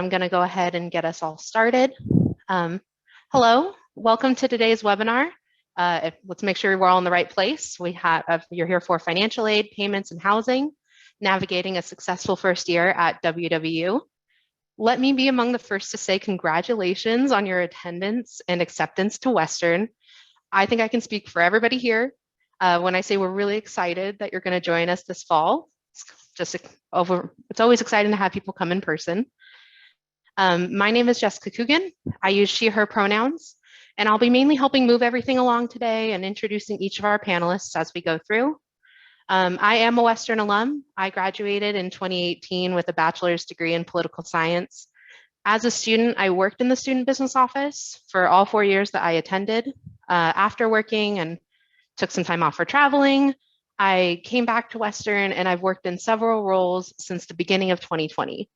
I'm going to go ahead and get us all started. Hello, welcome to today's webinar. Let's make sure we're all in the right place. You're here for financial aid, payments, and housing, navigating a successful first year at WWU. Let me be among the first to say congratulations on your attendance and acceptance to Western. I think I can speak for everybody here when I say we're really excited that you're going to join us this fall. It's always exciting to have people come in person. My name is Jessica Coogan. I use she, her pronouns, and I'll be mainly helping move everything along today and introducing each of our panelists as we go through. I am a Western alum. I graduated in 2018 with a bachelor's degree in political science. As a student, I worked in the student business office for all 4 years that I attended. After working and took some time off for traveling, I came back to Western and I've worked in several roles since the beginning of 2020.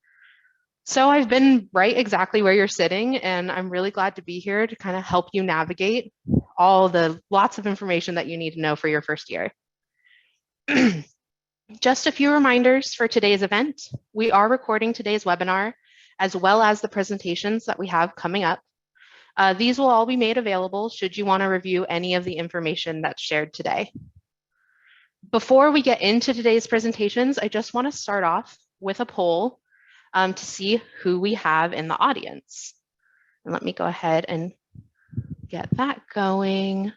So I've been right exactly where you're sitting, and I'm really glad to be here to kind of help you navigate all the lots of information that you need to know for your first year. Just a few reminders for today's event. We are recording today's webinar, as well as the presentations that we have coming up. These will all be made available should you want to review any of the information that's shared today. Before we get into today's presentations, I just want to start off with a poll to see who we have in the audience. And let me go ahead and get that going.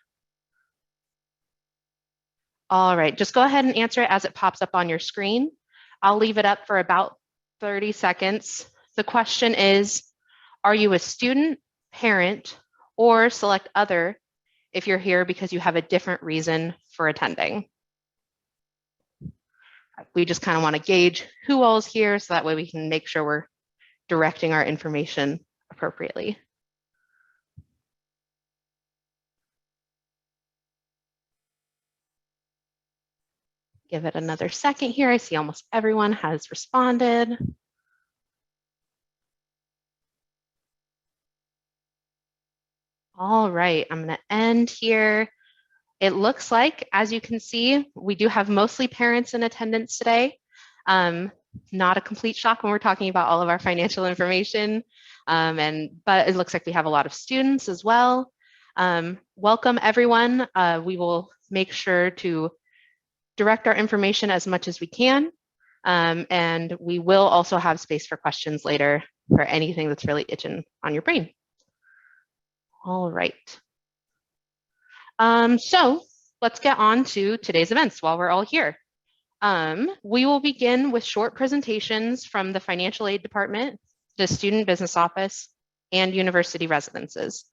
All right, just go ahead and answer it as it pops up on your screen. I'll leave it up for about 30 seconds. The question is, are you a student, parent, or select other if you're here because you have a different reason for attending? We just kind of want to gauge who all is here so that way we can make sure we're directing our information appropriately. Give it another second here. I see almost everyone has responded. All right, I'm going to end here. It looks like, as you can see, we do have mostly parents in attendance today. Not a complete shock when we're talking about all of our financial information, but it looks like we have a lot of students as well. Welcome, everyone. We will make sure to direct our information as much as we can, and we will also have space for questions later for anything that's really itching on your brain. All right. So let's get on to today's events while we're all here. We will begin with short presentations from the financial aid department, the student business office, and university residences.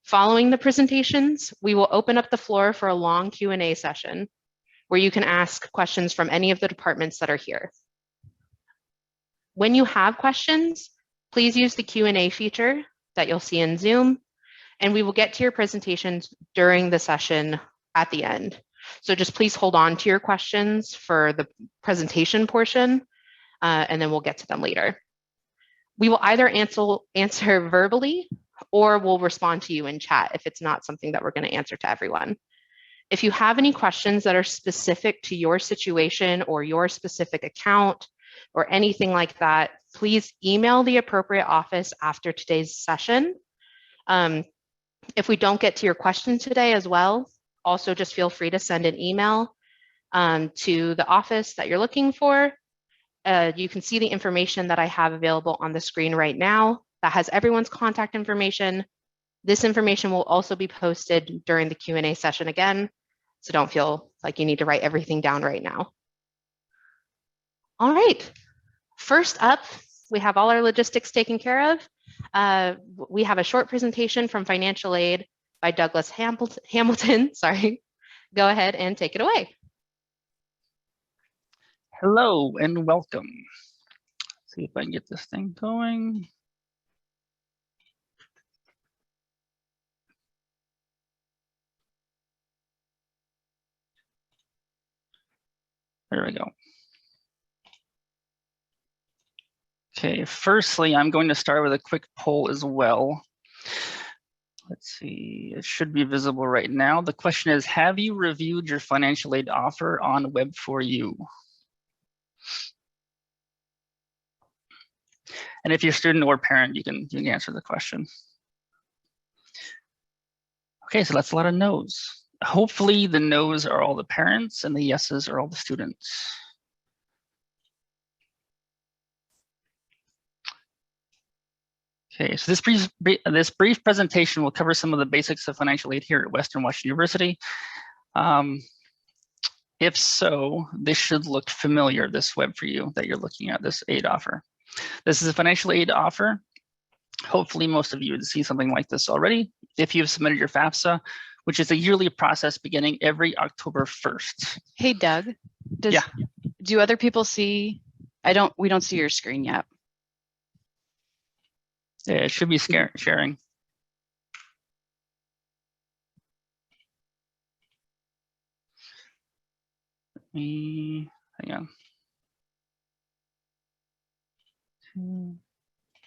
Following the presentations, we will open up the floor for a long Q&A session where you can ask questions from any of the departments that are here. When you have questions, please use the Q&A feature that you'll see in Zoom, and we will get to your presentations during the session at the end. So just please hold on to your questions for the presentation portion, and then we'll get to them later. We will either answer verbally or we'll respond to you in chat if it's not something that we're going to answer to everyone. If you have any questions that are specific to your situation or your specific account or anything like that, please email the appropriate office after today's session. If we don't get to your question today as well, also just feel free to send an email to the office that you're looking for. You can see the information that I have available on the screen right now that has everyone's contact information. This information will also be posted during the Q&A session again, so don't feel like you need to write everything down right now. All right, first up, we have all our logistics taken care of. We have a short presentation from financial aid by Douglas Hamilton. Sorry. Go ahead and take it away. Hello and welcome. Let's see if I can get this thing going. There we go. Okay, firstly, I'm going to start with a quick poll as well. Let's see, it should be visible right now. The question is, have you reviewed your financial aid offer on Web4U? And if you're a student or parent, you can answer the question. Okay, so that's a lot of no's. Hopefully the no's are all the parents and the yeses are all the students. Okay, so this brief presentation will cover some of the basics of financial aid here at Western Washington University. If so, this should look familiar, this web for you that you're looking at, this aid offer. This is a financial aid offer. Hopefully most of you have seen something like this already. If you've submitted your FAFSA, which is a yearly process beginning every October 1st. Hey, Doug, do other people see? We don't see your screen yet. Yeah, it should be sharing. Hang on.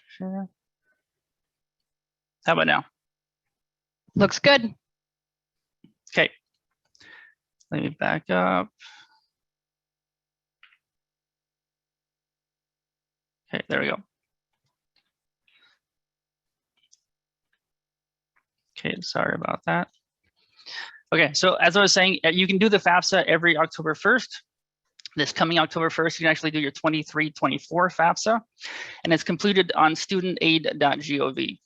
Sure. How about now? Looks good. Okay. Let me back up. Okay, there we go. Okay, sorry about that. Okay, so as I was saying, you can do the FAFSA every October 1st. This coming October 1st, you can actually do your 23-24 FAFSA, and it's completed on studentaid.gov.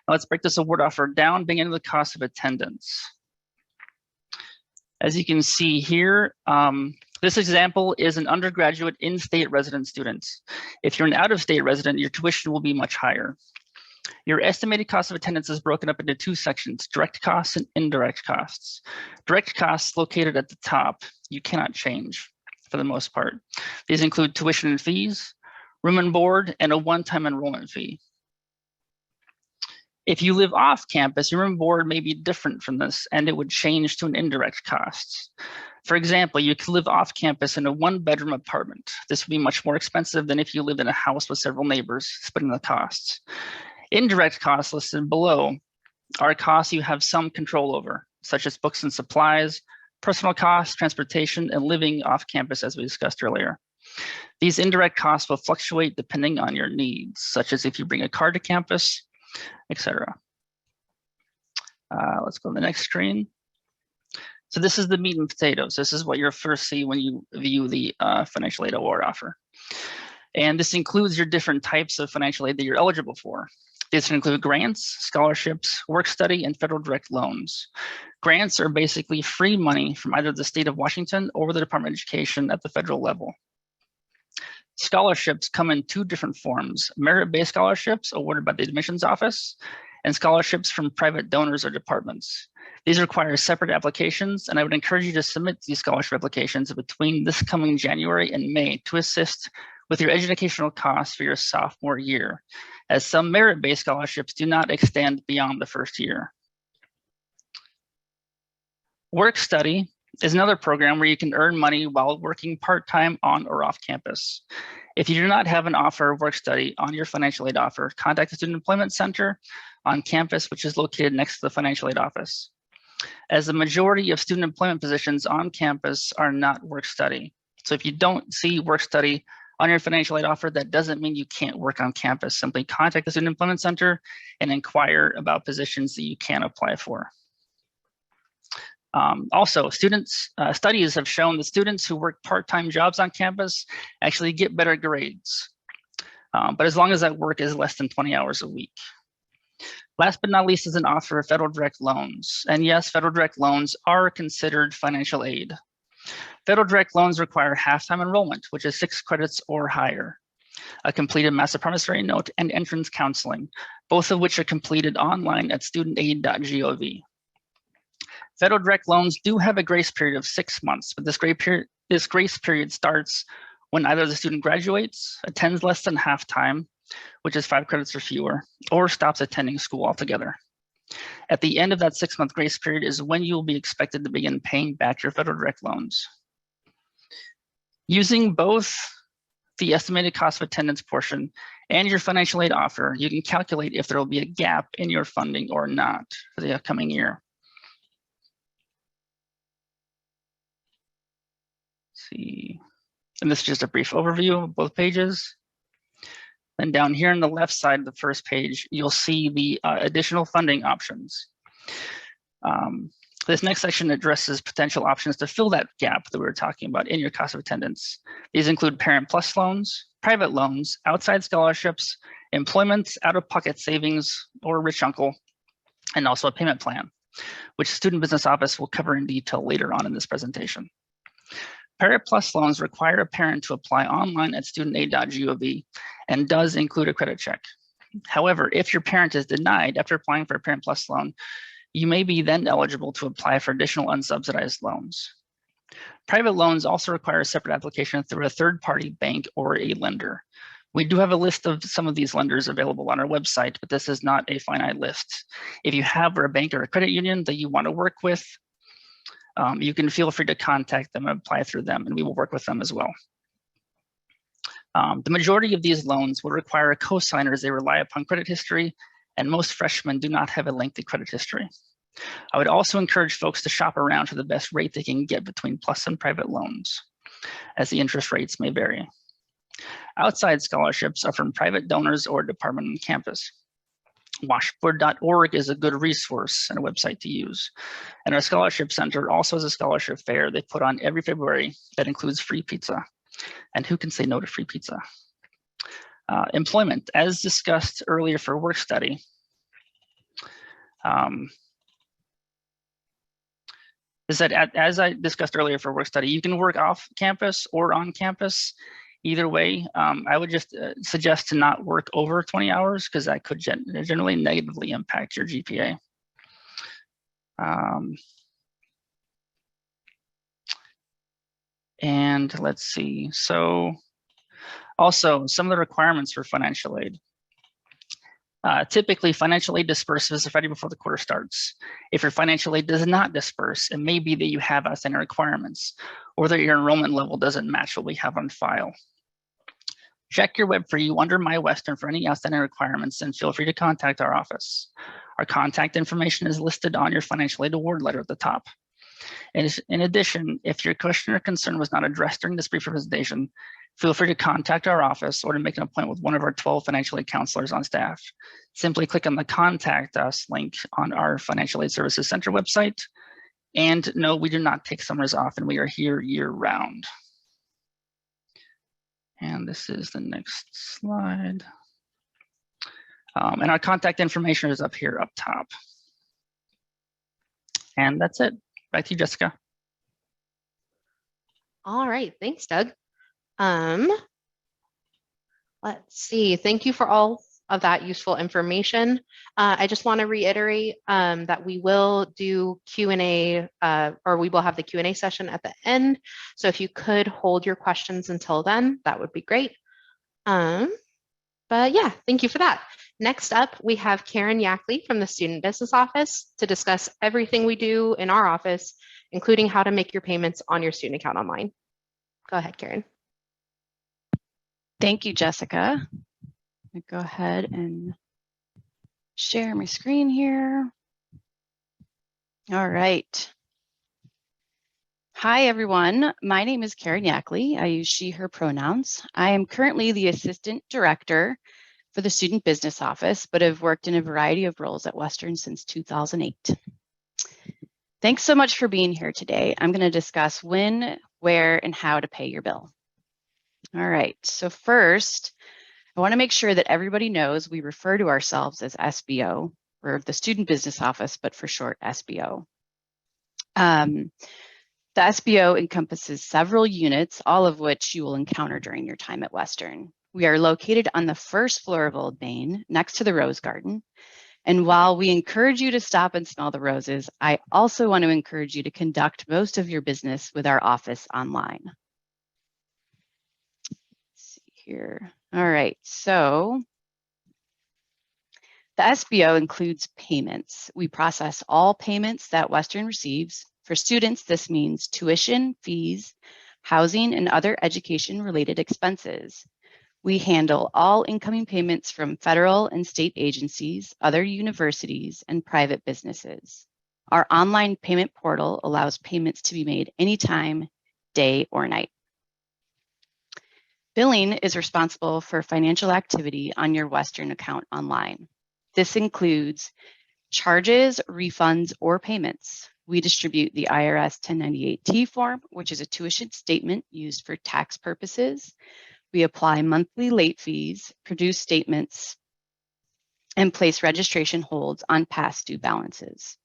Now let's break this award offer down, beginning with the cost of attendance. As you can see here, this example is an undergraduate in-state resident student. If you're an out-of-state resident, your tuition will be much higher. Your estimated cost of attendance is broken up into two sections, direct costs and indirect costs. Direct costs located at the top, you cannot change for the most part. These include tuition and fees, room and board, and a one-time enrollment fee. If you live off campus, your room and board may be different from this, and it would change to an indirect cost. For example, you could live off campus in a one-bedroom apartment. This would be much more expensive than if you lived in a house with several neighbors, splitting the costs. Indirect costs listed below are costs you have some control over, such as books and supplies, personal costs, transportation, and living off campus, as we discussed earlier. These indirect costs will fluctuate depending on your needs, such as if you bring a car to campus, etc. Let's go to the next screen. So this is the meat and potatoes. This is what you'll first see when you view the financial aid award offer. And this includes your different types of financial aid that you're eligible for. These include grants, scholarships, work study, and federal direct loans. Grants are basically free money from either the state of Washington or the Department of Education at the federal level. Scholarships come in two different forms: merit-based scholarships awarded by the admissions office, and scholarships from private donors or departments. These require separate applications, and I would encourage you to submit these scholarship applications between this coming January and May to assist with your educational costs for your sophomore year, as some merit-based scholarships do not extend beyond the first year. Work study is another program where you can earn money while working part-time on or off campus. If you do not have an offer of work study on your financial aid offer, contact the Student Employment Center on campus, which is located next to the financial aid office, as the majority of student employment positions on campus are not work study. So if you don't see work study on your financial aid offer, that doesn't mean you can't work on campus. Simply contact the Student Employment Center and inquire about positions that you can apply for. Also, studies have shown that students who work part-time jobs on campus actually get better grades, but as long as that work is less than 20 hours a week. Last but not least is an offer of federal direct loans. And yes, federal direct loans are considered financial aid. Federal direct loans require half-time enrollment, which is 6 credits or higher, a completed master promissory note, and entrance counseling, both of which are completed online at studentaid.gov. Federal direct loans do have a grace period of 6 months, but this grace period starts when either the student graduates, attends less than half-time, which is 5 credits or fewer, or stops attending school altogether. At the end of that 6-month grace period is when you will be expected to begin paying back your federal direct loans. Using both the estimated cost of attendance portion and your financial aid offer, you can calculate if there will be a gap in your funding or not for the upcoming year. Let's see, and this is just a brief overview of both pages. Then down here on the left side of the first page, you'll see the additional funding options. This next section addresses potential options to fill that gap that we were talking about in your cost of attendance. These include Parent Plus loans, private loans, outside scholarships, employment, out-of-pocket savings, or rich uncle, and also a payment plan, which the Student Business Office will cover in detail later on in this presentation. Parent Plus loans require a parent to apply online at studentaid.gov and does include a credit check. However, if your parent is denied after applying for a Parent Plus loan, you may be then eligible to apply for additional unsubsidized loans. Private loans also require a separate application through a third-party bank or a lender. We do have a list of some of these lenders available on our website, but this is not a finite list. If you have a bank or a credit union that you want to work with, you can feel free to contact them and apply through them, and we will work with them as well. The majority of these loans will require a cosigner as they rely upon credit history, and most freshmen do not have a lengthy credit history. I would also encourage folks to shop around for the best rate they can get between plus and private loans, as the interest rates may vary. Outside scholarships are from private donors or department on campus. Washboard.org is a good resource and a website to use. And our scholarship center also has a scholarship fair they put on every February that includes free pizza. And who can say no to free pizza? Employment, as discussed earlier for work study. Is that as I discussed earlier for work study, you can work off campus or on campus. Either way, I would just suggest to not work over 20 hours because that could generally negatively impact your GPA. And let's see, so also some of the requirements for financial aid. Typically, financial aid disperses Friday before the quarter starts. If your financial aid does not disperse, it may be that you have outstanding requirements or that your enrollment level doesn't match what we have on file. Check your web4u under My Western for any outstanding requirements and feel free to contact our office. Our contact information is listed on your financial aid award letter at the top. And in addition, if your question or concern was not addressed during this brief presentation, feel free to contact our office or to make an appointment with one of our 12 financial aid counselors on staff. Simply click on the Contact Us link on our Financial Aid Services Center website. And no, we do not take summers off and we are here year-round. And this is the next slide. And our contact information is up here up top. And that's it. Back to you, Jessica. All right, thanks, Doug. Let's see, thank you for all of that useful information. I just want to reiterate that we will do Q&A, or we will have the Q&A session at the end. So if you could hold your questions until then, that would be great. But yeah, thank you for that. Next up, we have Karen Yackley from the Student Business Office to discuss everything we do in our office, including how to make your payments on your student account online. Go ahead, Karen. Thank you, Jessica. Let me go ahead and share my screen here. All right. Hi, everyone. My name is Karen Yackley. I use she, her pronouns. I am currently the Assistant Director for the Student Business Office, but have worked in a variety of roles at Western since 2008. Thanks so much for being here today. I'm going to discuss when, where, and how to pay your bill. All right, so first, I want to make sure that everybody knows we refer to ourselves as SBO, or the Student Business Office, but for short, SBO. The SBO encompasses several units, all of which you will encounter during your time at Western. We are located on the first floor of Old Main, next to the Rose Garden. And while we encourage you to stop and smell the roses, I also want to encourage you to conduct most of your business with our office online. Let's see here. All right, so the SBO includes payments. We process all payments that Western receives. For students, this means tuition, fees, housing, and other education-related expenses. We handle all incoming payments from federal and state agencies, other universities, and private businesses. Our online payment portal allows payments to be made anytime, day or night. Billing is responsible for financial activity on your Western account online. This includes charges, refunds, or payments. We distribute the IRS 1098-T form, which is a tuition statement used for tax purposes. We apply monthly late fees, produce statements, and place registration holds on past due balances.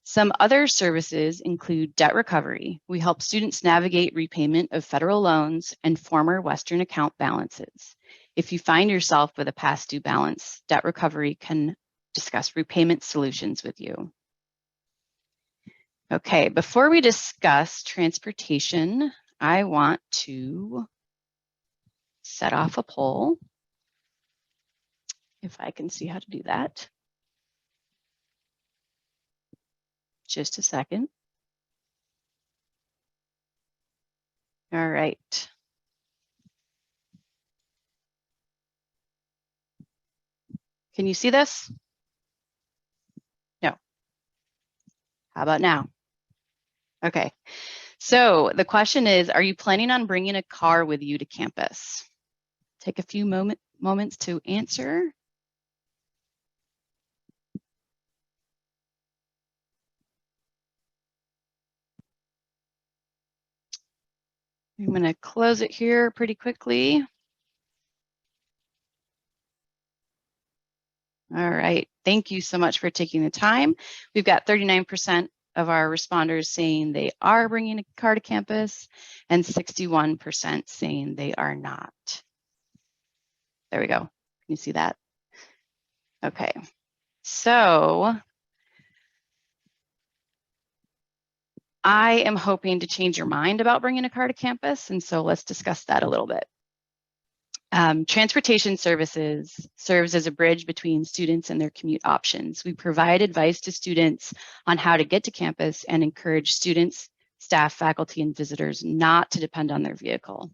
Some other services include debt recovery. We help students navigate repayment of federal loans and former Western account balances. If you find yourself with a past due balance, debt recovery can discuss repayment solutions with you. Okay, before we discuss transportation, I want to set off a poll. If I can see how to do that. Just a second. All right. Can you see this? No. How about now? Okay. So the question is, are you planning on bringing a car with you to campus? Take a few moments to answer. I'm going to close it here pretty quickly. All right. Thank you so much for taking the time. We've got 39% of our responders saying they are bringing a car to campus and 61% saying they are not. There we go. Can you see that? Okay. So I am hoping to change your mind about bringing a car to campus. And so let's discuss that a little bit. Transportation services serves as a bridge between students and their commute options. We provide advice to students on how to get to campus and encourage students, staff, faculty, and visitors not to depend on their vehicle.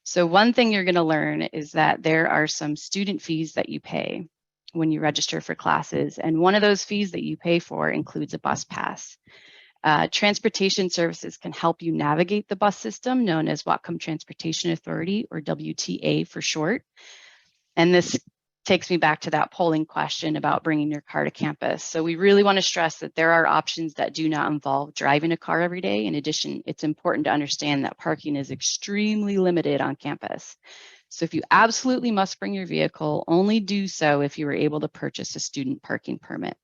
So one thing you're going to learn is that there are some student fees that you pay when you register for classes. And one of those fees that you pay for includes a bus pass. Transportation services can help you navigate the bus system known as Whatcom Transportation Authority, or WTA for short. And this takes me back to that polling question about bringing your car to campus. So we really want to stress that there are options that do not involve driving a car every day. In addition, it's important to understand that parking is extremely limited on campus. So if you absolutely must bring your vehicle, only do so if you are able to purchase a student parking permit.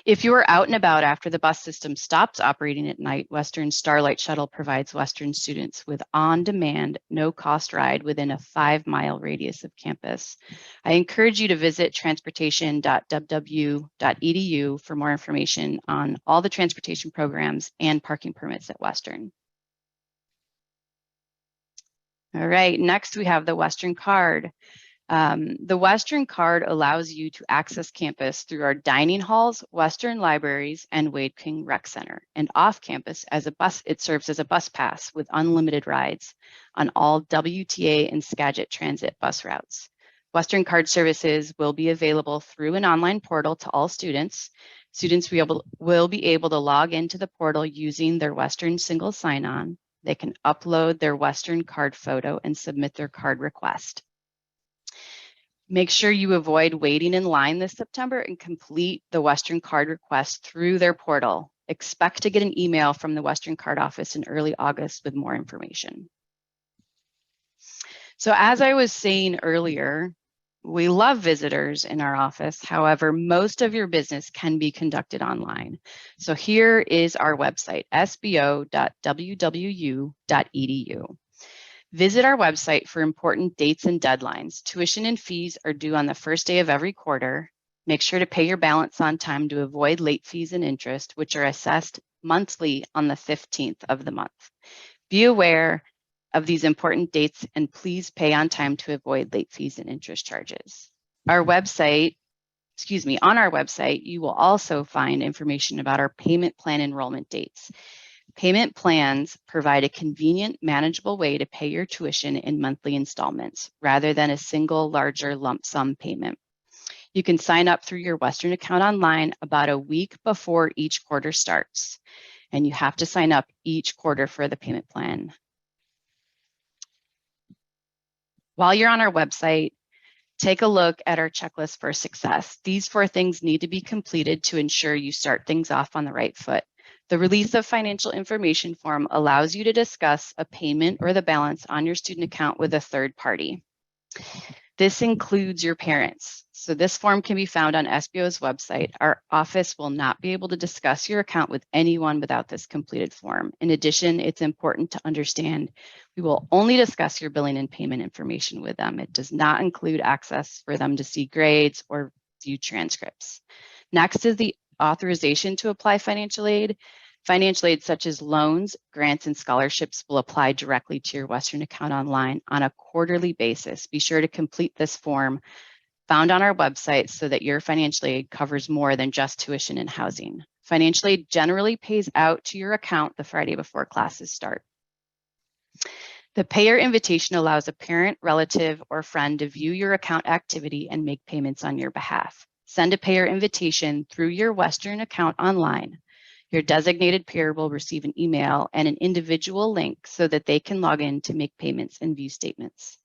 If you are out and about after the bus system stops operating at night, Western Starlight Shuttle provides Western students with on-demand, no-cost ride within a 5-mile radius of campus. I encourage you to visit transportation.wwu.edu for more information on all the transportation programs and parking permits at Western. All right, next we have the Western Card. The Western Card allows you to access campus through our dining halls, Western libraries, and Wade King Rec Center. And off campus, it serves as a bus pass with unlimited rides on all WTA and Skagit Transit bus routes. Western Card services will be available through an online portal to all students. Students will be able to log into the portal using their Western single sign-on. They can upload their Western Card photo and submit their card request. Make sure you avoid waiting in line this September and complete the Western Card request through their portal. Expect to get an email from the Western Card office in early August with more information. So as I was saying earlier, we love visitors in our office. However, most of your business can be conducted online. So here is our website, sbo.wwu.edu. Visit our website for important dates and deadlines. Tuition and fees are due on the first day of every quarter. Make sure to pay your balance on time to avoid late fees and interest, which are assessed monthly on the 15th of the month. Be aware of these important dates and please pay on time to avoid late fees and interest charges. On our website, you will also find information about our payment plan enrollment dates. Payment plans provide a convenient, manageable way to pay your tuition in monthly installments rather than a single larger lump sum payment. You can sign up through your Western account online about a week before each quarter starts, and you have to sign up each quarter for the payment plan. While you're on our website, take a look at our checklist for success. These 4 things need to be completed to ensure you start things off on the right foot. The release of financial information form allows you to discuss a payment or the balance on your student account with a third party. This includes your parents. So this form can be found on SBO's website. Our office will not be able to discuss your account with anyone without this completed form. In addition, it's important to understand we will only discuss your billing and payment information with them. It does not include access for them to see grades or view transcripts. Next is the authorization to apply financial aid. Financial aid such as loans, grants, and scholarships will apply directly to your Western account online on a quarterly basis. Be sure to complete this form found on our website so that your financial aid covers more than just tuition and housing. Financial aid generally pays out to your account the Friday before classes start. The payer invitation allows a parent, relative, or friend to view your account activity and make payments on your behalf. Send a payer invitation through your Western account online. Your designated payer will receive an email and an individual link so that they can log in to make payments and view statements.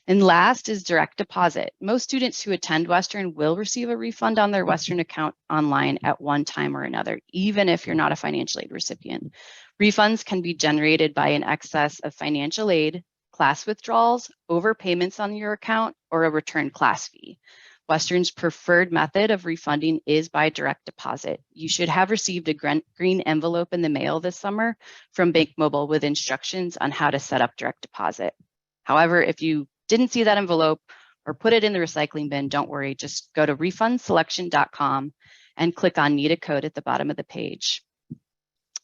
And last is direct deposit. Most students who attend Western will receive a refund on their Western account online at one time or another, even if you're not a financial aid recipient. Refunds can be generated by an excess of financial aid, class withdrawals, overpayments on your account, or a returned class fee. Western's preferred method of refunding is by direct deposit. You should have received a green envelope in the mail this summer from Bank Mobile with instructions on how to set up direct deposit. However, if you didn't see that envelope or put it in the recycling bin, don't worry, just go to refundselection.com and click on Need a Code at the bottom of the page.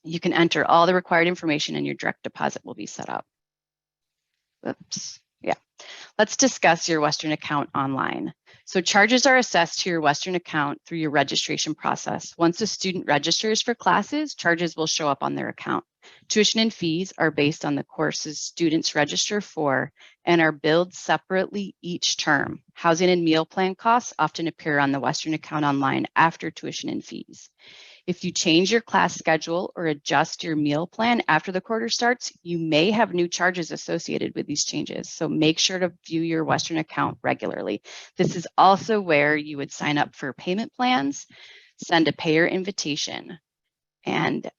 You can enter all the required information and your direct deposit will be set up. Oops, yeah. Let's discuss your Western account online. So charges are assessed to your Western account through your registration process. Once a student registers for classes, charges will show up on their account. Tuition and fees are based on the courses students register for and are billed separately each term. Housing and meal plan costs often appear on the Western account online after tuition and fees. If you change your class schedule or adjust your meal plan after the quarter starts, you may have new charges associated with these changes. So make sure to view your Western account regularly. This is also where you would sign up for payment plans, send a payer invitation, and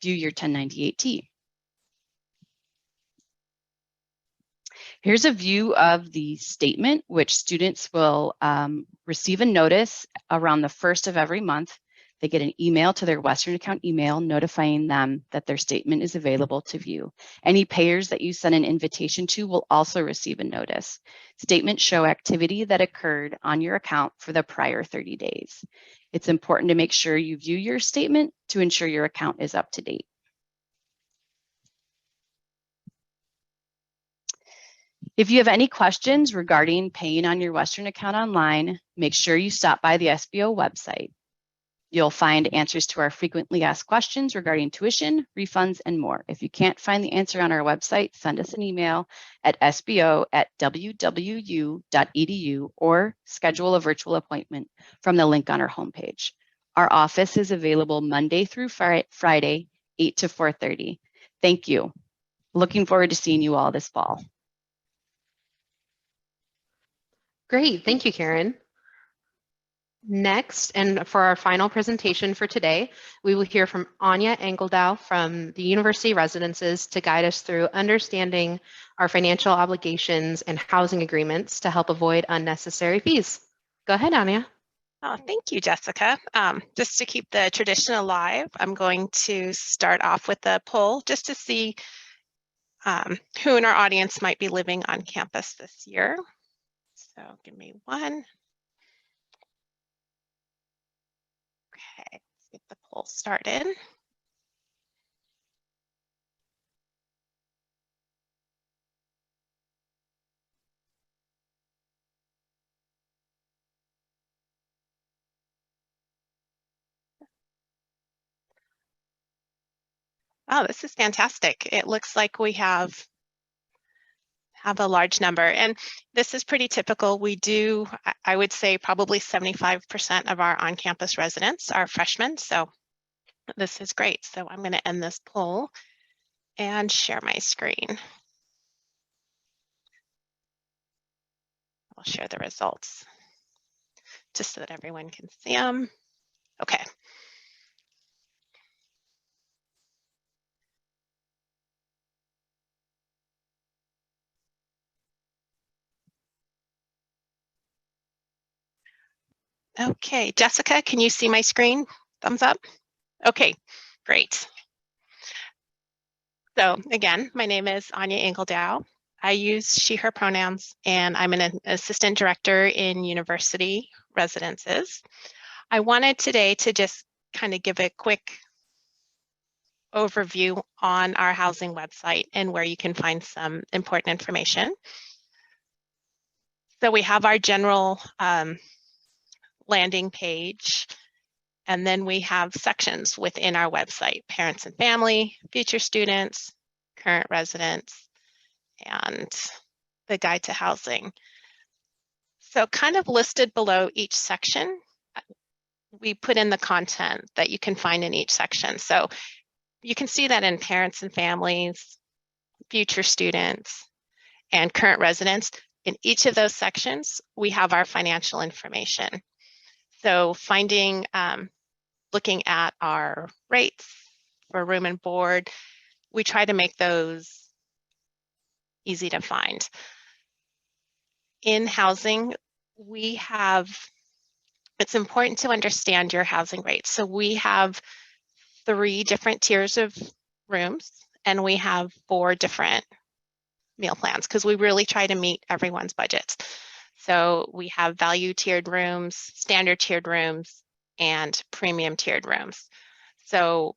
view your 1098-T. Here's a view of the statement, which students will receive a notice around the 1st of every month. They get an email to their Western account email notifying them that their statement is available to view. Any payers that you send an invitation to will also receive a notice. Statements show activity that occurred on your account for the prior 30 days. It's important to make sure you view your statement to ensure your account is up to date. If you have any questions regarding paying on your Western account online, make sure you stop by the SBO website. You'll find answers to our frequently asked questions regarding tuition, refunds, and more. If you can't find the answer on our website, send us an email at sbo@wwu.edu or schedule a virtual appointment from the link on our homepage. Our office is available Monday through Friday, 8 to 4:30. Thank you. Looking forward to seeing you all this fall. Great, thank you, Karen. Next, and for our final presentation for today, we will hear from Anya Engeldow from the University Residences to guide us through understanding our financial obligations and housing agreements to help avoid unnecessary fees. Go ahead, Anya. Oh, thank you, Jessica. Just to keep the tradition alive, I'm going to start off with a poll just to see who in our audience might be living on campus this year. So give me one. Okay, let's get the poll started. Oh, this is fantastic. It looks like we have a large number, and this is pretty typical. We do, I would say probably 75% of our on-campus residents are freshmen, so this is great. So I'm going to end this poll and share my screen. will share the results just so that everyone can see them. Okay. Okay, Jessica, can you see my screen? Thumbs up. Okay, great. So again, my name is Anya Engeldow. I use she, her pronouns, and I'm an assistant director in university residences. I wanted today to just kind of give a quick overview on our housing website and where you can find some important information. So we have our general landing page, and then we have sections within our website: parents and family, future students, current residents, and the guide to housing. So kind of listed below each section, we put in the content that you can find in each section. So you can see that in parents and families, future students, and current residents. In each of those sections, we have our financial information. So finding, looking at our rates for room and board, we try to make those easy to find. In housing, we have, it's important to understand your housing rates. So we have 3 different tiers of rooms, and we have 4 different meal plans because we really try to meet everyone's budgets. So we have value tiered rooms, standard tiered rooms, and premium tiered rooms. So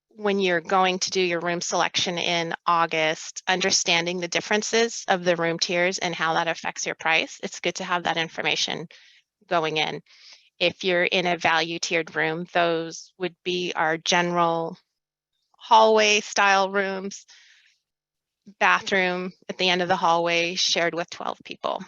when you're going to do your room selection in August, understanding the differences of the room tiers and how that affects your price, it's good to have that information going in. If you're in a value tiered room, those would be our general hallway style rooms, bathroom at the end of the hallway shared with 12 people.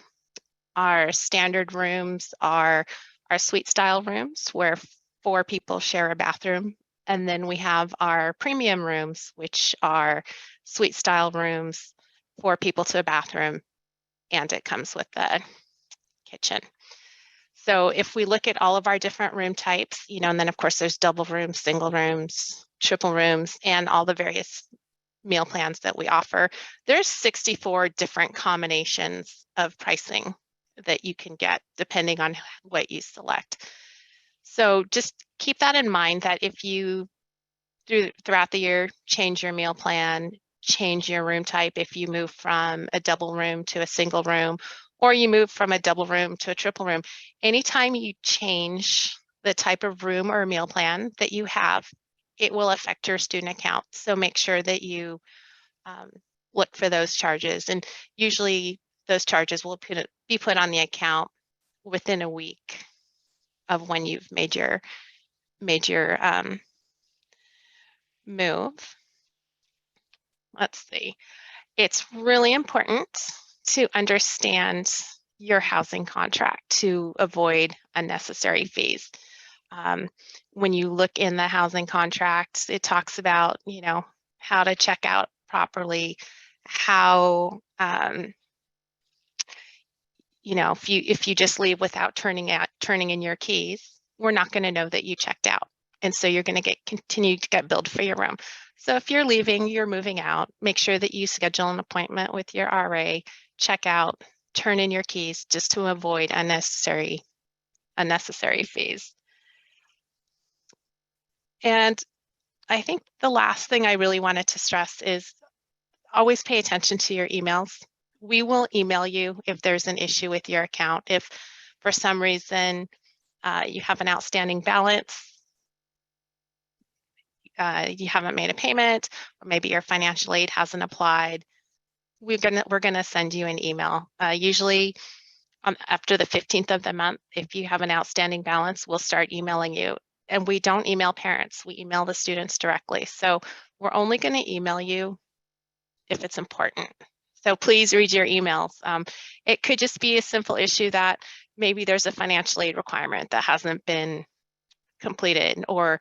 Our standard rooms are our suite style rooms where 4 people share a bathroom. And then we have our premium rooms, which are suite style rooms, 4 people to a bathroom, and it comes with the kitchen. So if we look at all of our different room types, you know, and then of course there's double rooms, single rooms, triple rooms, and all the various meal plans that we offer, there's 64 different combinations of pricing that you can get depending on what you select. So just keep that in mind, that if you throughout the year change your meal plan, change your room type, if you move from a double room to a single room, or you move from a double room to a triple room, anytime you change the type of room or meal plan that you have, it will affect your student account. So make sure that you look for those charges. And usually those charges will be put on the account within a week of when you've made your move. Let's see. It's really important to understand your housing contract to avoid unnecessary fees. When you look in the housing contract, it talks about, you know, how to check out properly, how, you know, if you just leave without turning in your keys, we're not going to know that you checked out. And so you're going to continue to get billed for your room. So if you're leaving, you're moving out, make sure that you schedule an appointment with your RA, check out, turn in your keys, just to avoid unnecessary fees. And I think the last thing I really wanted to stress is always pay attention to your emails. We will email you if there's an issue with your account. If for some reason you have an outstanding balance, you haven't made a payment, or maybe your financial aid hasn't applied, we're gonna send you an email. Usually after the 15th of the month, if you have an outstanding balance, we'll start emailing you. And we don't email parents, we email the students directly. So we're only going to email you if it's important. So please read your emails. It could just be a simple issue that maybe there's a financial aid requirement that hasn't been completed, or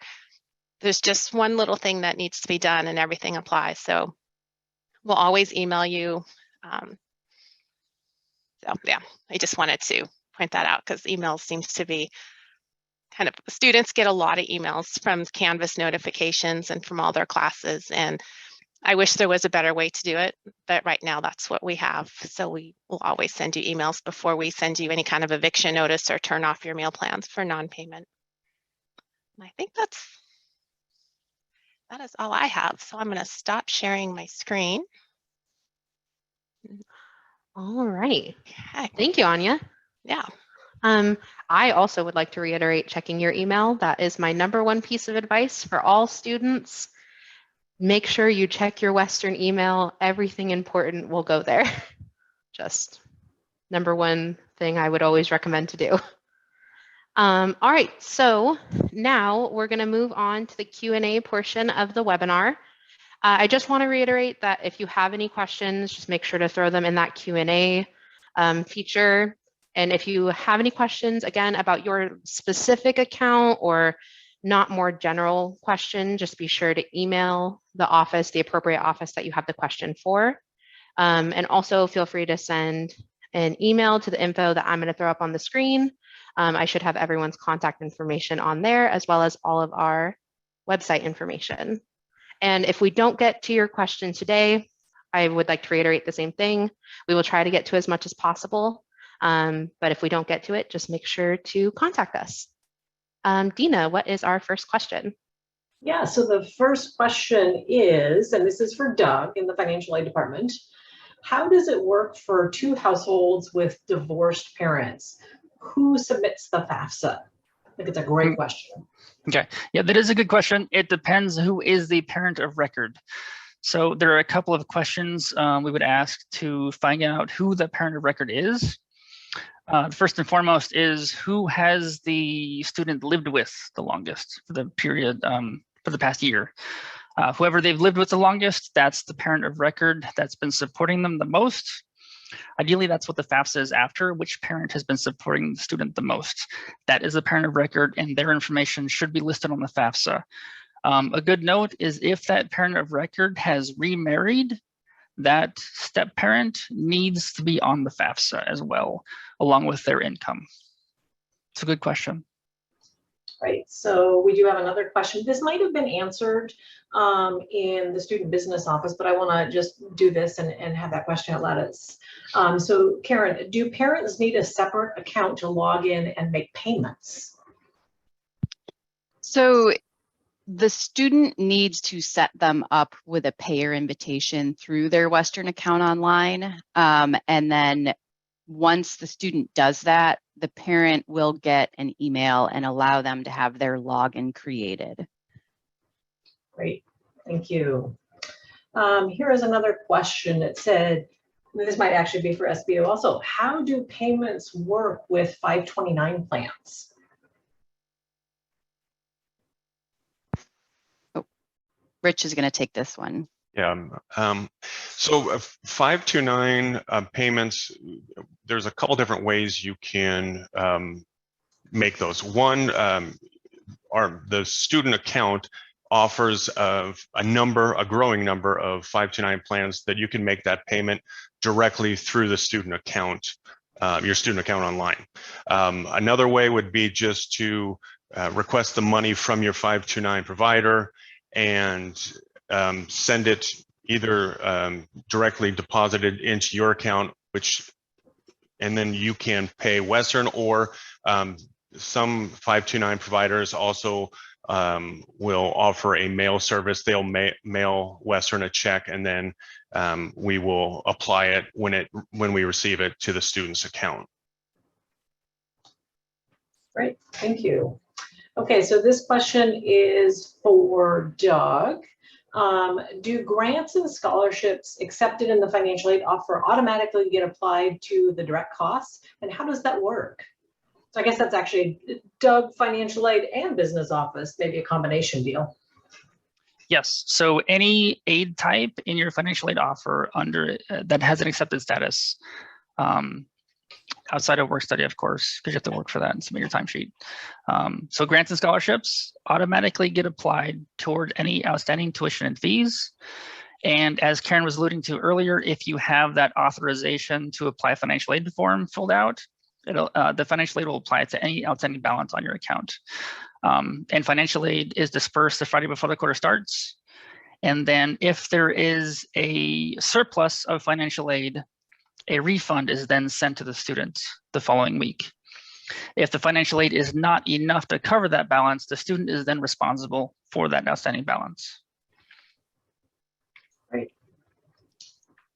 there's just one little thing that needs to be done and everything applies. So we'll always email you So yeah, I just wanted to point that out because email seems to be kind of, students get a lot of emails from Canvas notifications and from all their classes. And I wish there was a better way to do it, but right now that's what we have. So we will always send you emails before we send you any kind of eviction notice or turn off your meal plans for non-payment. And I think that is all I have. So I'm going to stop sharing my screen. All right. Okay. Thank you, Anya. Yeah. I also would like to reiterate checking your email. That is my #1 piece of advice for all students. Make sure you check your Western email. Everything important will go there. Just #1 thing I would always recommend to do. All right, so now we're going to move on to the Q&A portion of the webinar. I just want to reiterate that if you have any questions, just make sure to throw them in that Q&A feature. And if you have any questions, again, about your specific account or not more general question, just be sure to email the office, the appropriate office that you have the question for. And also feel free to send an email to the info that I'm going to throw up on the screen. I should have everyone's contact information on there, as well as all of our website information. And if we don't get to your question today, I would like to reiterate the same thing. We will try to get to as much as possible. But if we don't get to it, just make sure to contact us. Dina, what is our first question? Yeah, so the first question is, and this is for Doug in the financial aid department, how does it work for 2 households with divorced parents? Who submits the FAFSA? I think it's a great question. Okay, yeah, that is a good question. It depends who is the parent of record. So there are a couple of questions we would ask to find out who the parent of record is. First and foremost is who has the student lived with the longest for the period, for the past year. Whoever they've lived with the longest, that's the parent of record that's been supporting them the most. Ideally, that's what the FAFSA is after, which parent has been supporting the student the most. That is the parent of record, and their information should be listed on the FAFSA. A good note is if that parent of record has remarried, that step parent needs to be on the FAFSA as well, along with their income. It's a good question. Right, so we do have another question. This might have been answered in the student business office, but I want to just do this and have that question out loud. So Karen, do parents need a separate account to log in and make payments? So the student needs to set them up with a payer invitation through their Western account online. And then once the student does that, the parent will get an email and allow them to have their login created. Great, thank you. Here is another question. It said, this might actually be for SBO also, how do payments work with 529 plans? Rich is going to take this one. Yeah, so 529 payments, there's a couple different ways you can make those. One, the student account offers a growing number of 529 plans that you can make that payment directly through the student account, your student account online. Another way would be just to request the money from your 529 provider and send it either directly deposited into your account, and then you can pay Western, or some 529 providers also will offer a mail service. They'll mail Western a check, and then we will apply it when we receive it to the student's account. Great, thank you. Okay, so this question is for Doug. Do grants and scholarships accepted in the financial aid offer automatically get applied to the direct costs? And how does that work? So I guess that's actually Doug, financial aid and business office, maybe a combination deal. Yes, so any aid type in your financial aid offer under that has an accepted status, outside of work study, of course, because you have to work for that and submit your timesheet. So grants and scholarships automatically get applied toward any outstanding tuition and fees. And as Karen was alluding to earlier, if you have that authorization to apply financial aid form filled out, the financial aid will apply to any outstanding balance on your account. And financial aid is dispersed the Friday before the quarter starts. And then if there is a surplus of financial aid, a refund is then sent to the student the following week. If the financial aid is not enough to cover that balance, the student is then responsible for that outstanding balance. Great.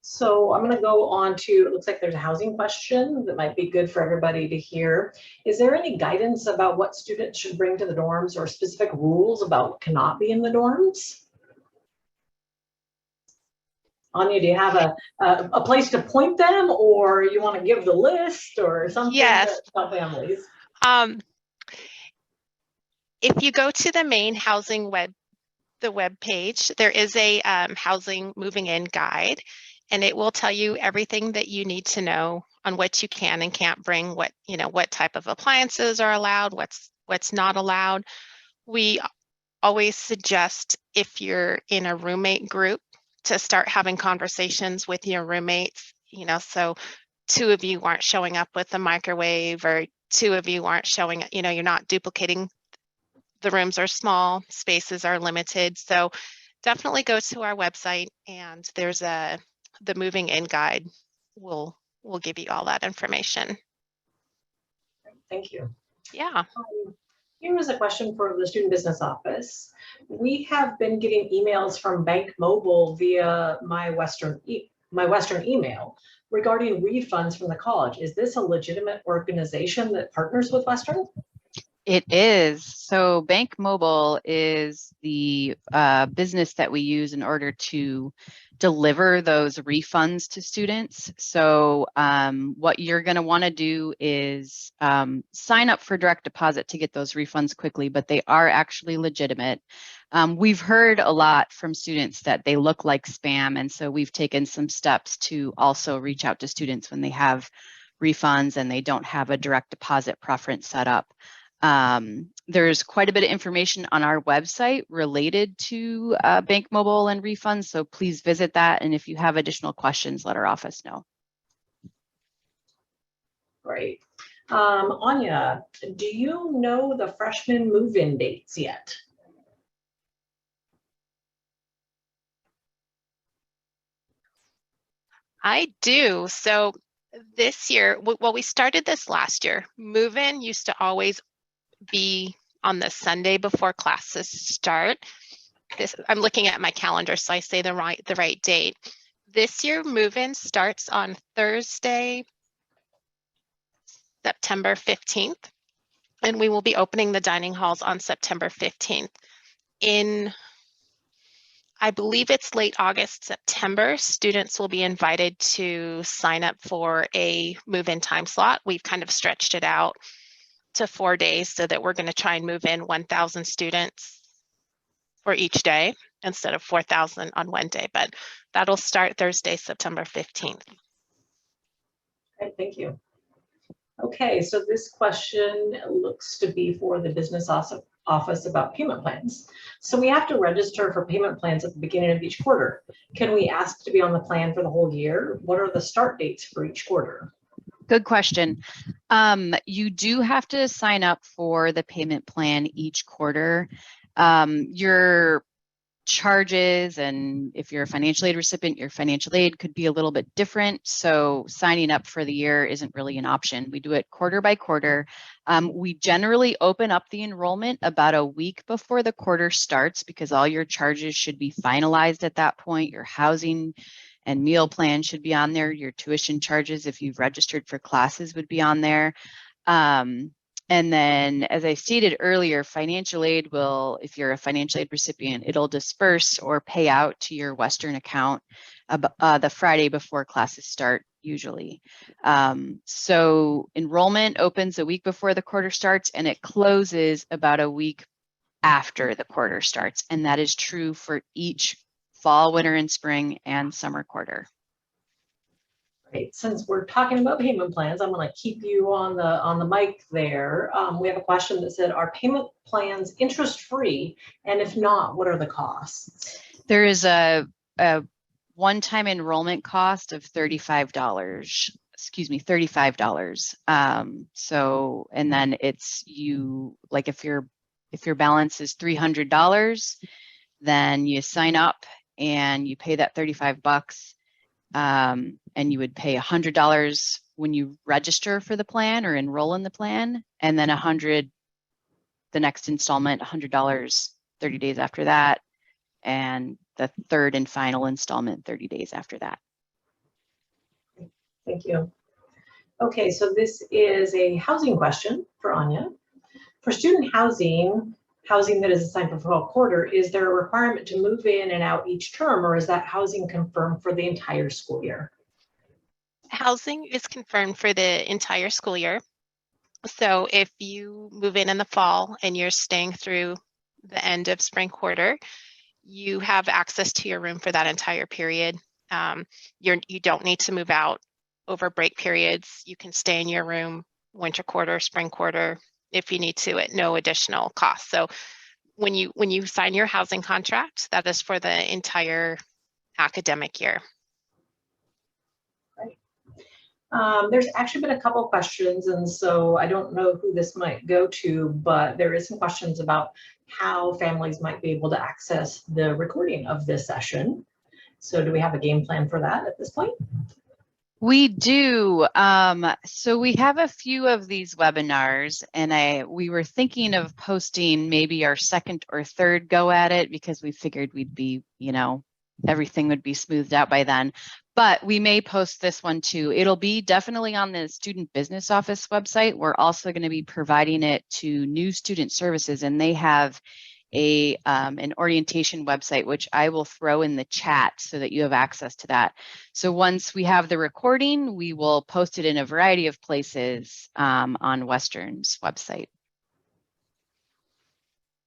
So I'm going to go on to, it looks like there's a housing question that might be good for everybody to hear. Is there any guidance about what students should bring to the dorms or specific rules about what cannot be in the dorms? Anya, do you have a place to point them, or you want to give the list or something? Yes. To tell families? If you go to the main housing the web page, there is a housing moving in guide, and it will tell you everything that you need to know on what you can and can't bring, what type of appliances are allowed, what's not allowed. We always suggest, if you're in a roommate group, to start having conversations with your roommates, so 2 of you aren't showing up with a microwave, or 2 of you aren't showing, you're not duplicating. The rooms are small, spaces are limited. So definitely go to our website, and there's the moving in guide will give you all that information. Thank you. Yeah. Here is a question for the Student Business Office. We have been getting emails from Bank Mobile via my Western email regarding refunds from the college. Is this a legitimate organization that partners with Western? It is. So Bank Mobile is the business that we use in order to deliver those refunds to students. So what you're going to want to do is sign up for direct deposit to get those refunds quickly, but they are actually legitimate. We've heard a lot from students that they look like spam, and so we've taken some steps to also reach out to students when they have refunds and they don't have a direct deposit preference set up. There's quite a bit of information on our website related to Bank Mobile and refunds, so please visit that. And if you have additional questions, let our office know. Great. Anya, do you know the freshman move-in dates yet? I do. So this year, well, we started this last year. Move-in used to always be on the Sunday before classes start. I'm looking at my calendar, so I say the right date. This year, move-in starts on Thursday, September 15th, and we will be opening the dining halls on September 15th. I believe it's late August, September, students will be invited to sign up for a move-in time slot. We've kind of stretched it out to 4 days so that we're going to try and move in 1,000 students for each day instead of 4,000 on one day, but that'll start Thursday, September 15th. Great, thank you. Okay, so this question looks to be for the business office about payment plans. So we have to register for payment plans at the beginning of each quarter. Can we ask to be on the plan for the whole year? What are the start dates for each quarter? Good question. You do have to sign up for the payment plan each quarter. Your charges, and if you're a financial aid recipient, your financial aid could be a little bit different. So signing up for the year isn't really an option. We do it quarter by quarter. We generally open up the enrollment about a week before the quarter starts because all your charges should be finalized at that point. Your housing and meal plan should be on there. Your tuition charges, if you've registered for classes, would be on there. And then, as I stated earlier, financial aid will, if you're a financial aid recipient, it'll disperse or pay out to your Western account the Friday before classes start, usually. So enrollment opens a week before the quarter starts, and it closes about a week after the quarter starts. And that is true for each fall, winter, and spring and summer quarter. Great. Since we're talking about payment plans, I'm going to keep you on the mic there. We have a question that said, are payment plans interest-free? And if not, what are the costs? There is a one-time enrollment cost of $35. Excuse me, $35. So, and then it's you, like if your balance is $300, then you sign up and you pay that $35. And you would pay $100 when you register for the plan or enroll in the plan, and then $100 the next installment, $100 30 days after that, and the third and final installment 30 days after that. Thank you. Okay, so this is a housing question for Anya. For student housing that is assigned for fall quarter, is there a requirement to move in and out each term, or is that housing confirmed for the entire school year? Housing is confirmed for the entire school year. So if you move in the fall and you're staying through the end of spring quarter, you have access to your room for that entire period. You don't need to move out over break periods. You can stay in your room winter quarter, spring quarter, if you need to at no additional cost. So when you sign your housing contract, that is for the entire academic year. There's actually been a couple questions, and so I don't know who this might go to, but there is some questions about how families might be able to access the recording of this session. So do we have a game plan for that at this point? We do. So we have a few of these webinars, and we were thinking of posting maybe our second or third go at it, because we figured we'd be, everything would be smoothed out by then. But we may post this one too. It'll be definitely on the Student Business Office website. We're also going to be providing it to New Student Services, and they have an orientation website, which I will throw in the chat so that you have access to that. So once we have the recording, we will post it in a variety of places on Western's website.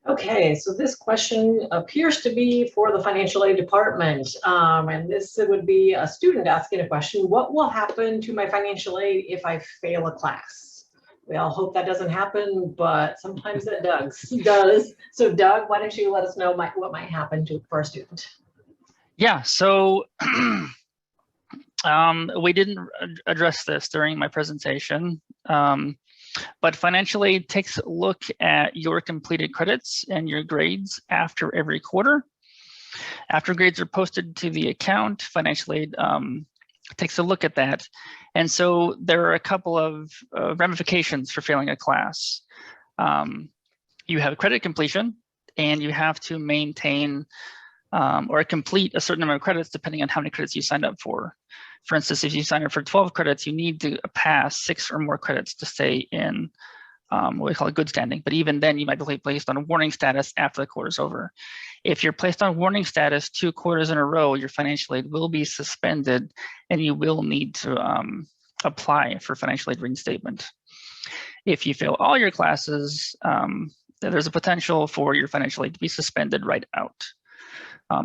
Okay, so this question appears to be for the financial aid department. And this would be a student asking a question. What will happen to my financial aid if I fail a class? We all hope that doesn't happen, but sometimes it does. So Doug, why don't you let us know what might happen for a student? Yeah, so we didn't address this during my presentation. But financial aid takes a look at your completed credits and your grades after every quarter. After grades are posted to the account, financial aid takes a look at that. And so there are a couple of ramifications for failing a class. You have credit completion, and you have to maintain or complete a certain number of credits depending on how many credits you signed up for. For instance, if you sign up for 12 credits, you need to pass 6 or more credits to stay in what we call a good standing. But even then, you might be placed on a warning status after the quarter is over. If you're placed on warning status 2 quarters in a row, your financial aid will be suspended, and you will need to apply for financial aid reinstatement. If you fail all your classes, there's a potential for your financial aid to be suspended right out.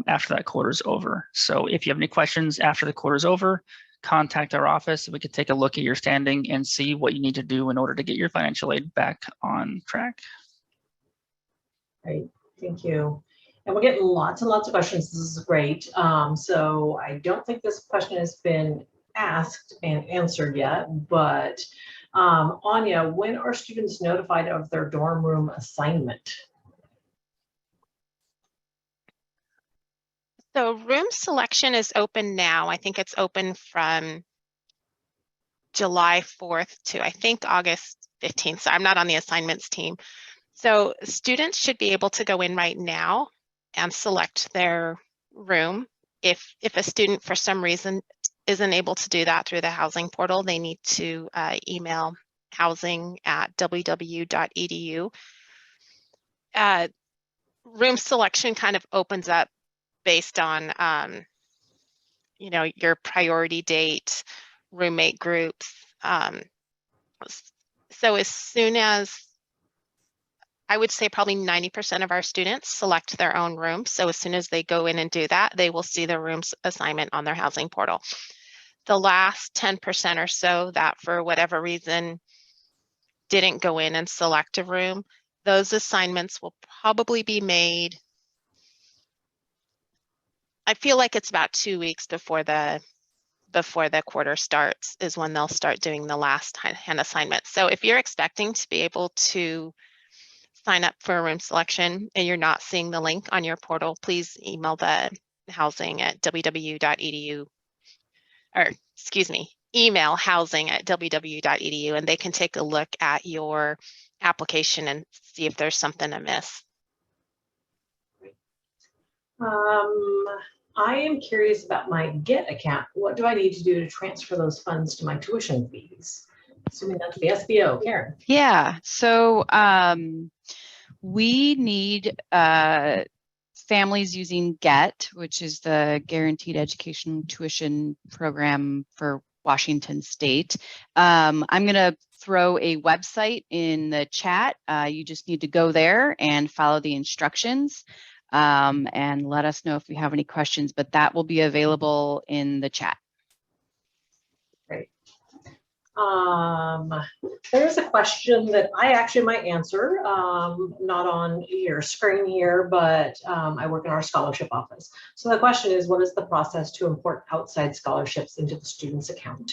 After that quarter is over. So if you have any questions after the quarter is over, contact our office. We could take a look at your standing and see what you need to do in order to get your financial aid back on track. Great, thank you. And we're getting lots and lots of questions. This is great. So I don't think this question has been asked and answered yet, but Anya, when are students notified of their dorm room assignment? So room selection is open now. I think it's open from July 4th to I think August 15th. So I'm not on the assignments team. So students should be able to go in right now and select their room. If a student for some reason isn't able to do that through the housing portal, they need to email housing@wwu.edu. Room selection kind of opens up based on, your priority date, roommate groups. So as soon as, I would say probably 90% of our students select their own room. So as soon as they go in and do that, they will see the rooms assignment on their housing portal. The last 10% or so that for whatever reason didn't go in and select a room, those assignments will probably be made I feel like it's about 2 weeks before the quarter starts is when they'll start doing the last hand assignment. So if you're expecting to be able to sign up for a room selection and you're not seeing the link on your portal, please email the housing at www.edu, or excuse me, email housing at www.edu, and they can take a look at your application and see if there's something amiss. I am curious about my Get account. What do I need to do to transfer those funds to my tuition fees? Assuming that's the SBO, Karen. Yeah, so we need families using GET, which is the Guaranteed Education Tuition Program for Washington State. I'm going to throw a website in the chat. You just need to go there and follow the instructions. And let us know if we have any questions, but that will be available in the chat. Great. There's a question that I actually might answer, not on your screen here, but I work in our scholarship office. So the question is, what is the process to import outside scholarships into the student's account?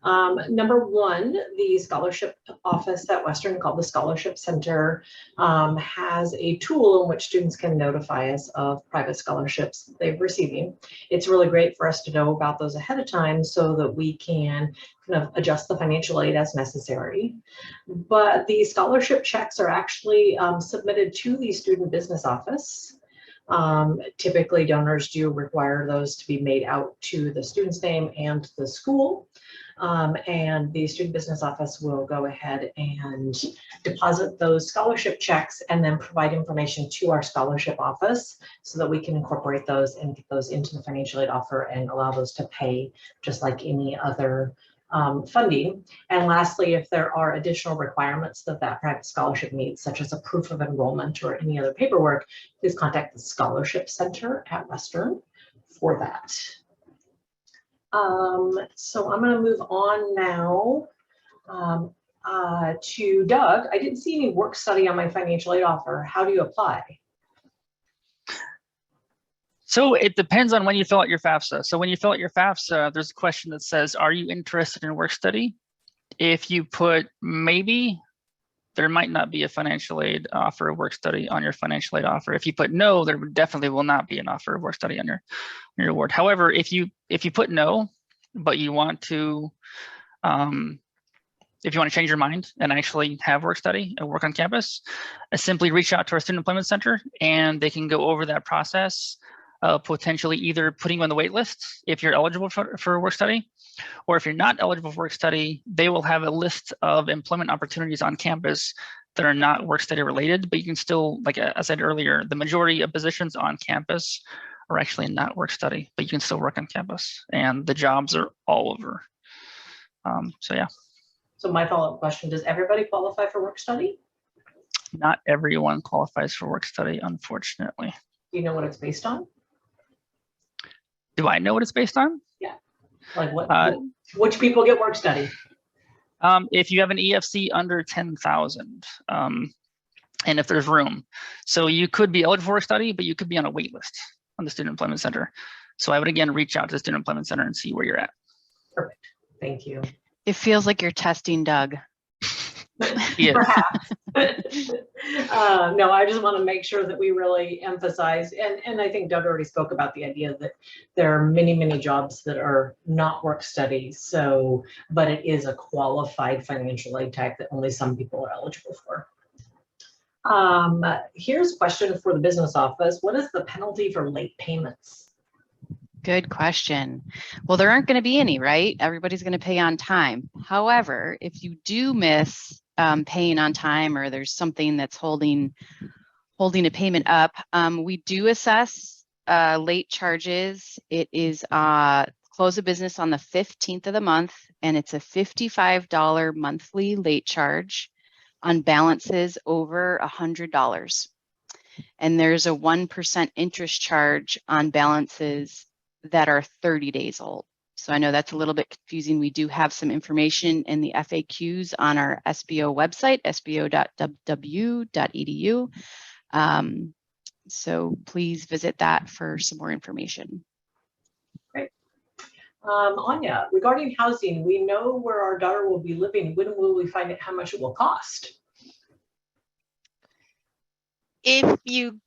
Number one, the scholarship office at Western, called the Scholarship Center, has a tool in which students can notify us of private scholarships they're receiving. It's really great for us to know about those ahead of time so that we can kind of adjust the financial aid as necessary. But the scholarship checks are actually submitted to the student business office. Typically, donors do require those to be made out to the student's name and the school. And the student business office will go ahead and deposit those scholarship checks and then provide information to our scholarship office so that we can incorporate those and get those into the financial aid offer and allow those to pay just like any other funding. And lastly, if there are additional requirements that that private scholarship meets, such as a proof of enrollment or any other paperwork, please contact the Scholarship Center at Western for that. So I'm going to move on now to Doug. I didn't see any work study on my financial aid offer. How do you apply? So it depends on when you fill out your FAFSA. So when you fill out your FAFSA, there's a question that says, are you interested in work study? If you put maybe, there might not be a financial aid offer of work study on your financial aid offer. If you put no, there definitely will not be an offer of work study on your award. However, if you put no, but you want to, if you want to change your mind and actually have work study and work on campus, simply reach out to our Student Employment Center and they can go over that process, potentially either putting you on the wait list if you're eligible for work study, or if you're not eligible for work study, they will have a list of employment opportunities on campus that are not work study related, but you can still, like I said earlier, the majority of positions on campus are actually not work study, but you can still work on campus and the jobs are all over. So yeah. So my follow-up question, does everybody qualify for work study? Not everyone qualifies for work study, unfortunately. Do you know what it's based on? Do I know what it's based on? Yeah. Like which people get work study? If you have an EFC under 10,000, and if there's room. So you could be eligible for work study, but you could be on a wait list on the Student Employment Center. So I would again reach out to the Student Employment Center and see where you're at. Perfect. Thank you. It feels like you're testing Doug. Perhaps. No, I just want to make sure that we really emphasize, and I think Doug already spoke about the idea that there are many, many jobs that are not work study. So, but it is a qualified financial aid type that only some people are eligible for. Here's a question for the business office. What is the penalty for late payments? Good question. Well, there aren't going to be any, right? Everybody's going to pay on time. However, if you do miss paying on time, or there's something that's holding a payment up, we do assess late charges. It is close of business on the 15th of the month, and it's a $55 monthly late charge on balances over $100. And there's a 1% interest charge on balances that are 30 days old. So I know that's a little bit confusing. We do have some information in the FAQs on our SBO website, sbo.wwu.edu. So please visit that for some more information. Anya, regarding housing, we know where our daughter will be living. When will we find out how much it will cost? If you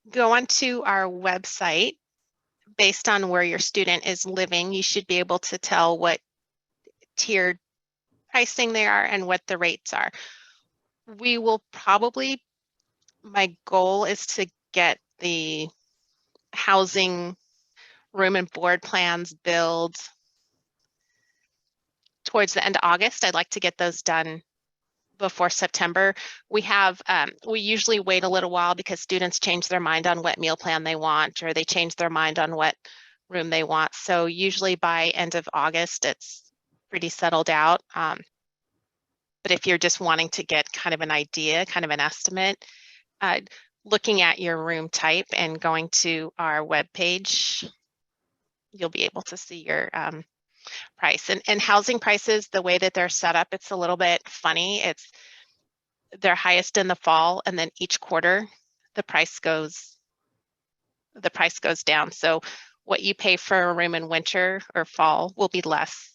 go onto our website, based on where your student is living, you should be able to tell what tiered pricing they are and what the rates are. We will probably, my goal is to get the housing room and board plans build towards the end of August. I'd like to get those done before September. We usually wait a little while because students change their mind on what meal plan they want, or they change their mind on what room they want. So usually by end of August, it's pretty settled out. But if you're just wanting to get kind of an idea, kind of an estimate, looking at your room type and going to our webpage, you'll be able to see your price. And housing prices, the way that they're set up, it's a little bit funny. They're highest in the fall, and then each quarter the price goes down. So what you pay for a room in winter or fall will be less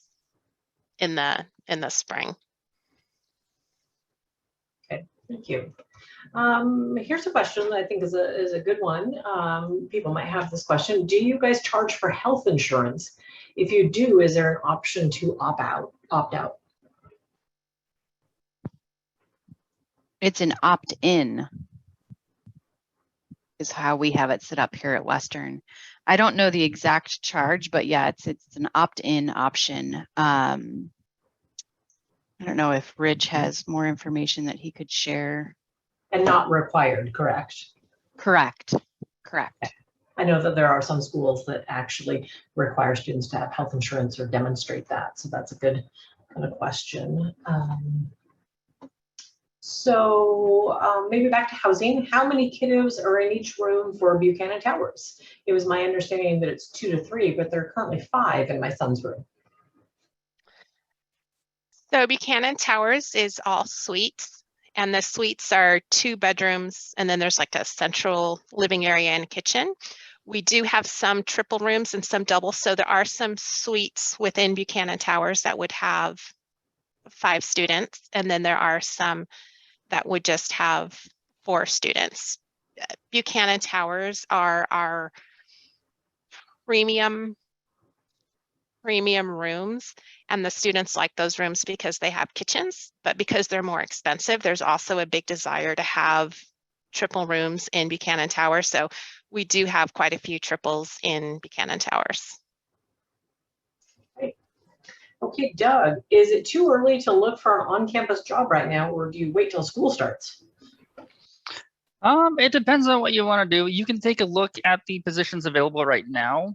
in the spring. Okay, thank you. Here's a question that I think is a good one. People might have this question. Do you guys charge for health insurance? If you do, is there an option to opt out? It's an opt-in is how we have it set up here at Western. I don't know the exact charge, but yeah, it's an opt-in option. I don't know if Rich has more information that he could share. And not required, correct? Correct. I know that there are some schools that actually require students to have health insurance or demonstrate that. So that's a good kind of question. Maybe back to housing. How many kiddos are in each room for Buchanan Towers? It was my understanding that it's 2 to 3, but there are currently 5 in my son's room. So Buchanan Towers is all suites, and the suites are 2 bedrooms, and then there's like a central living area and kitchen. We do have some triple rooms and some doubles, so there are some suites within Buchanan Towers that would have 5 students, and then there are some that would just have 4 students. Buchanan Towers are our premium rooms, and the students like those rooms because they have kitchens, but because they're more expensive, there's also a big desire to have triple rooms in Buchanan Towers. So we do have quite a few triples in Buchanan Towers. Okay, Doug, is it too early to look for an on-campus job right now, or do you wait till school starts? It depends on what you want to do. You can take a look at the positions available right now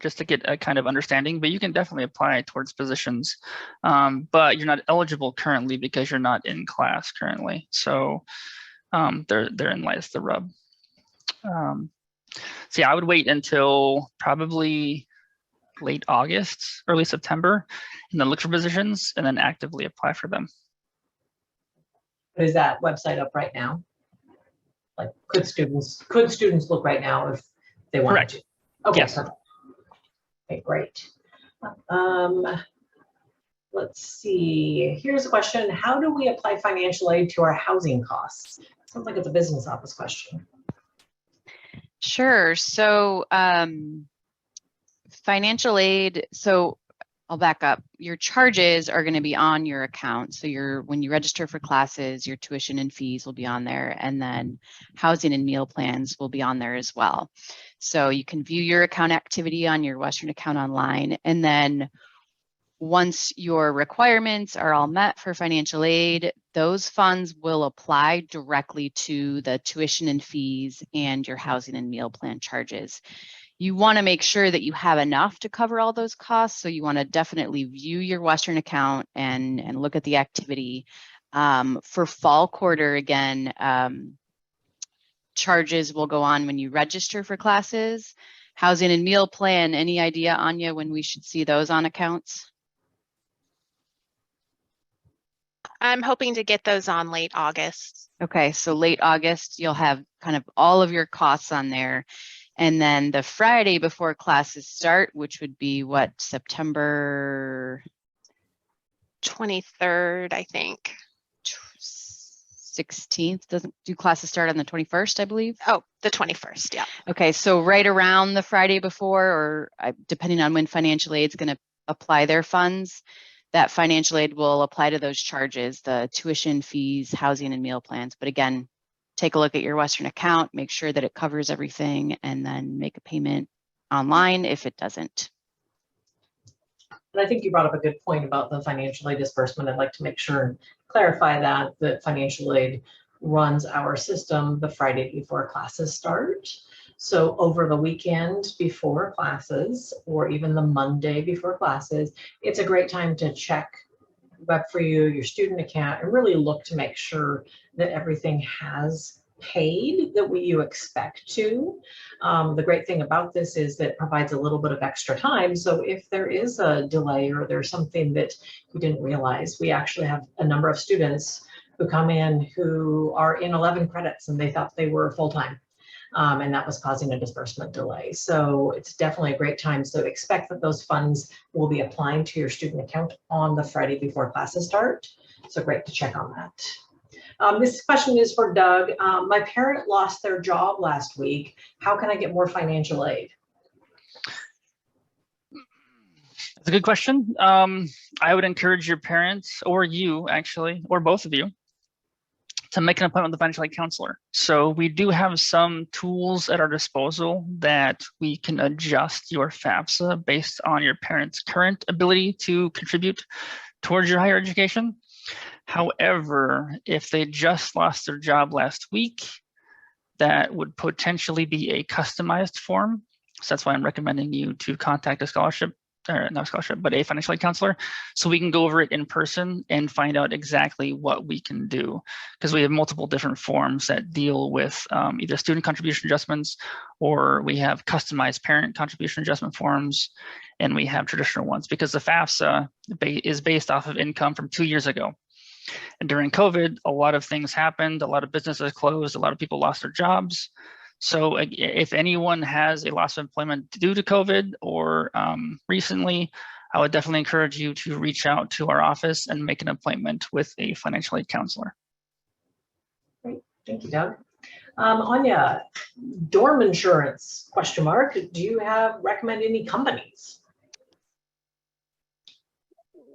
just to get a kind of understanding, but you can definitely apply towards positions. But you're not eligible currently because you're not in class currently. So therein lies the rub. So yeah, I would wait until probably late August, early September, and then look for positions and then actively apply for them. Is that website up right now? Like, could students look right now if they wanted Correct. to? Okay, Yes. perfect. Okay, great. Let's see. Here's a question. How do we apply financial aid to our housing costs? Sounds like it's a business office question. Sure. So financial aid, so I'll back up. Your charges are going to be on your account. So when you register for classes, your tuition and fees will be on there, and then housing and meal plans will be on there as well. So you can view your account activity on your Western account online, and then once your requirements are all met for financial aid, those funds will apply directly to the tuition and fees and your housing and meal plan charges. You want to make sure that you have enough to cover all those costs. So you want to definitely view your Western account and look at the activity. For fall quarter, again, charges will go on when you register for classes. Housing and meal plan, any idea, Anya, when we should see those on accounts? I'm hoping to get those on late August. Okay, so late August, you'll have kind of all of your costs on there. And then the Friday before classes start, which would be what, September 23rd, I think. 16th? Do classes start on the 21st, I believe? Oh, the 21st, yeah. Okay, so right around the Friday before, or depending on when financial aid is going to apply their funds, that financial aid will apply to those charges, the tuition, fees, housing, and meal plans. But again, take a look at your Western account, make sure that it covers everything, and then make a payment online if it doesn't. And I think you brought up a good point about the financial aid disbursement. I'd like to make sure and clarify that financial aid runs our system the Friday before classes start. So over the weekend before classes, or even the Monday before classes, it's a great time to check WWU, your student account, and really look to make sure that everything has paid that you expect to. The great thing about this is that it provides a little bit of extra time. So if there is a delay or there's something that you didn't realize, we actually have a number of students who come in who are in 11 credits and they thought they were full-time. And that was causing a disbursement delay. So it's definitely a great time. So expect that those funds will be applying to your student account on the Friday before classes start. So great to check on that. This question is for Doug. My parent lost their job last week. How can I get more financial aid? That's a good question. I would encourage your parents, or you actually, or both of you, to make an appointment with the financial aid counselor. So we do have some tools at our disposal that we can adjust your FAFSA based on your parents' current ability to contribute towards your higher education. However, if they just lost their job last week, that would potentially be a customized form. So that's why I'm recommending you to contact a scholarship, or not a scholarship, but a financial aid counselor, so we can go over it in person and find out exactly what we can do. Because we have multiple different forms that deal with either student contribution adjustments, or we have customized parent contribution adjustment forms, and we have traditional ones, because the FAFSA is based off of income from 2 years ago. And during COVID, a lot of things happened, a lot of businesses closed, a lot of people lost their jobs. So if anyone has a loss of employment due to COVID or recently, I would definitely encourage you to reach out to our office and make an appointment with a financial aid counselor. Great, thank you, Doug. Anya, dorm insurance, question mark. Do you recommend any companies?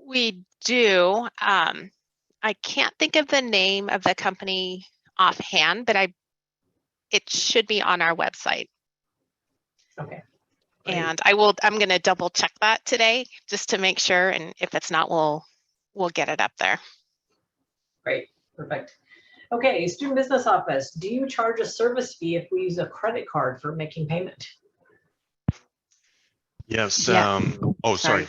We do. I can't think of the name of the company offhand, but it should be on our website. Okay. Great. And I'm going to double check that today just to make sure. And if it's not, we'll get it up there. Great, perfect. Okay, student business office. Do you charge a service fee if we use a credit card for making payment? Yes. Yeah. Oh, sorry.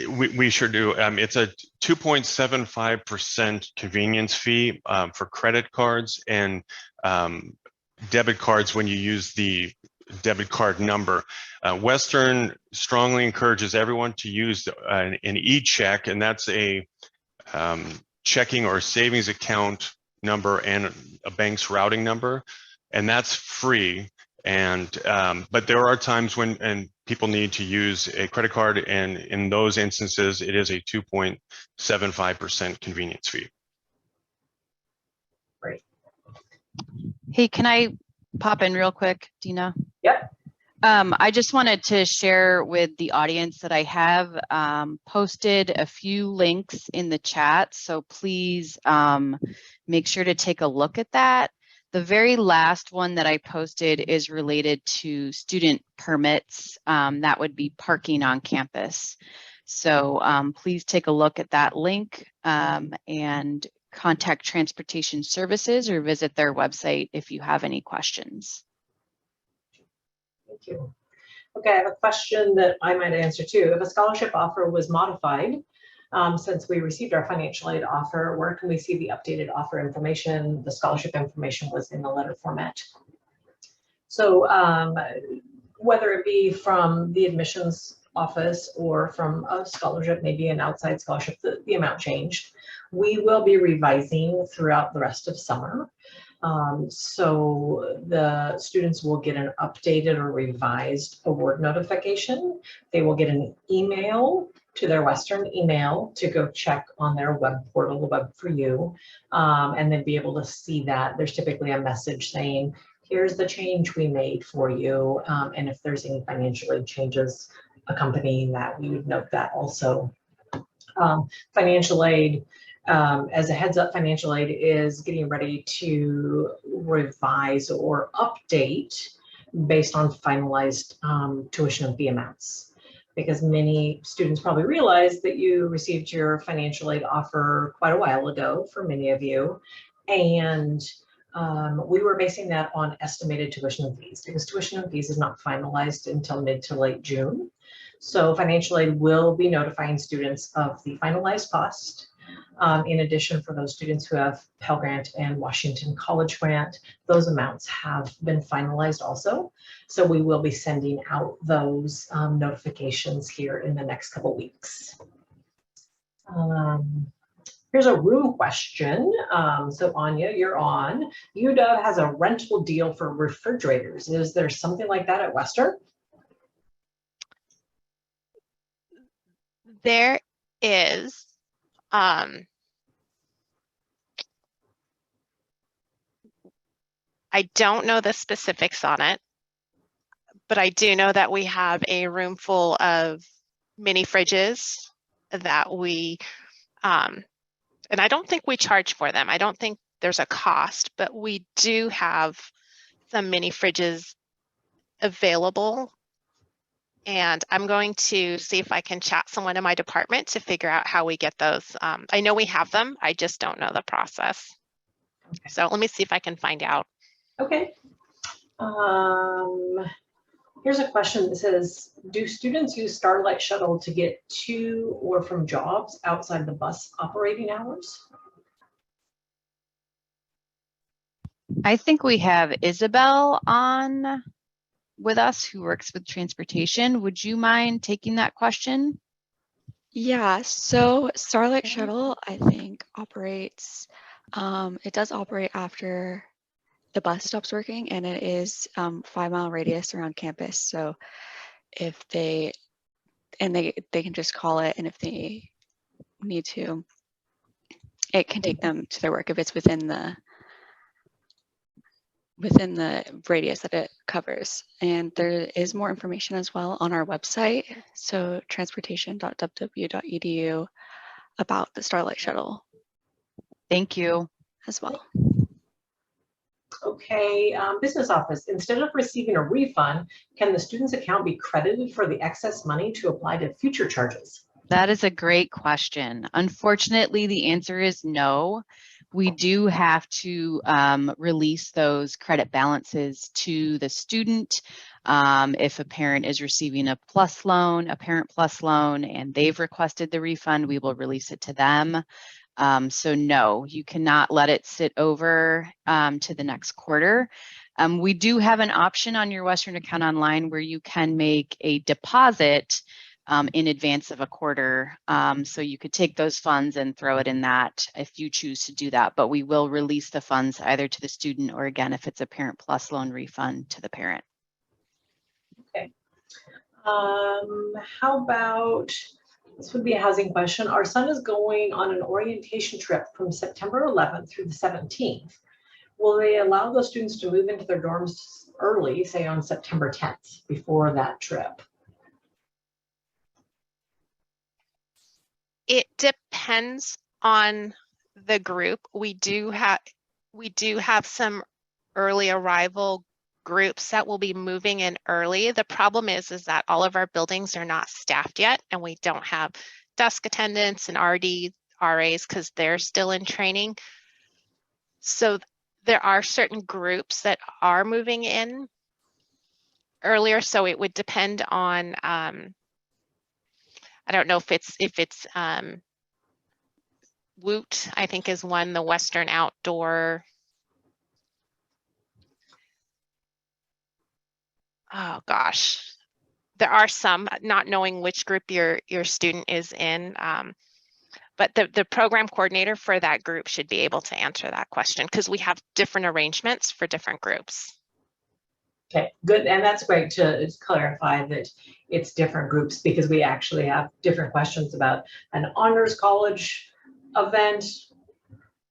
We sure do. It's a 2.75% convenience fee for credit cards and debit cards when you use the debit card number. Western strongly encourages everyone to use an e-check, and that's a checking or savings account number and a bank's routing number, and that's free. And but there are times when people need to use a credit card, and in those instances, it is a 2.75% convenience fee. Great. Hey, can I pop in real quick, Dina? Yep. I just wanted to share with the audience that I have posted a few links in the chat, so please make sure to take a look at that. The very last one that I posted is related to student permits. That would be parking on campus. So please take a look at that link and contact Transportation Services or visit their website if you have any questions. Thank you. Okay, I have a question that I might answer too. If a scholarship offer was modified, since we received our financial aid offer, where can we see the updated offer information? The scholarship information was in the letter format. So whether it be from the admissions office or from a scholarship, maybe an outside scholarship, the amount changed. We will be revising throughout the rest of summer. So the students will get an updated or revised award notification. They will get an email to their Western email to go check on their web portal, Web4U, and then be able to see that. There's typically a message saying, here's the change we made for you. And if there's any financial aid changes accompanying that, we would note that also. Financial aid, as a heads up, financial aid is getting ready to revise or update based on finalized tuition and fee amounts. Because many students probably realize that you received your financial aid offer quite a while ago for many of you. And we were basing that on estimated tuition and fees, because tuition and fees is not finalized until mid to late June. So financial aid will be notifying students of the finalized cost. In addition, for those students who have Pell Grant and Washington College Grant, those amounts have been finalized also. So we will be sending out those notifications here in the next couple weeks. Here's a room question. So Anya, you're on. UW has a rental deal for refrigerators. Is there something like that at Western? There is. I don't know the specifics on it, but I do know that we have a room full of mini fridges that we, and I don't think we charge for them. I don't think there's a cost, but we do have some mini fridges available. And I'm going to see if I can chat someone in my department to figure out how we get those. I know we have them, I just don't know the process. Okay. So let me see if I can find out. Okay. Here's a question that says, do students use Starlight Shuttle to get to or from jobs outside the bus operating hours? I think we have Isabel on with us who works with transportation. Would you mind taking that question? Yeah, so Starlight Okay. Shuttle, I think, operates, it does operate after the bus stops working, and it is 5-mile radius around campus. So if they can just call it, and if they need to, it can take them to their work if it's within the radius that it covers. And there is more information as well on our website, so transportation.wwu.edu, about the Starlight Shuttle Thank you. as well. Okay, business office, instead of receiving a refund, can the student's account be credited for the excess money to apply to future charges? That is a great question. Unfortunately, the answer is no. We do have to release those credit balances to the student. If a parent is receiving a plus loan, a parent plus loan, and they've requested the refund, we will release it to them. So no, you cannot let it sit over to the next quarter. We do have an option on your Western account online where you can make a deposit in advance of a quarter. So you could take those funds and throw it in that if you choose to do that, but we will release the funds either to the student or, again, if it's a parent plus loan, refund to the parent. Okay. How about, this would be a housing question. Our son is going on an orientation trip from September 11th through the 17th. Will they allow those students to move into their dorms early, say on September 10th, before that trip? It depends on the group. We do have some early arrival groups that will be moving in early. The problem is that all of our buildings are not staffed yet, and we don't have desk attendants and RAs because they're still in training. So there are certain groups that are moving in earlier. So it would depend on, I don't know if it's Woot, I think is one, the Western Outdoor. Oh gosh, there are some, not knowing which group your student is in. But the program coordinator for that group should be able to answer that question because we have different arrangements for different groups. Okay, good. And that's great to clarify that it's different groups because we actually have different questions about an honors college event,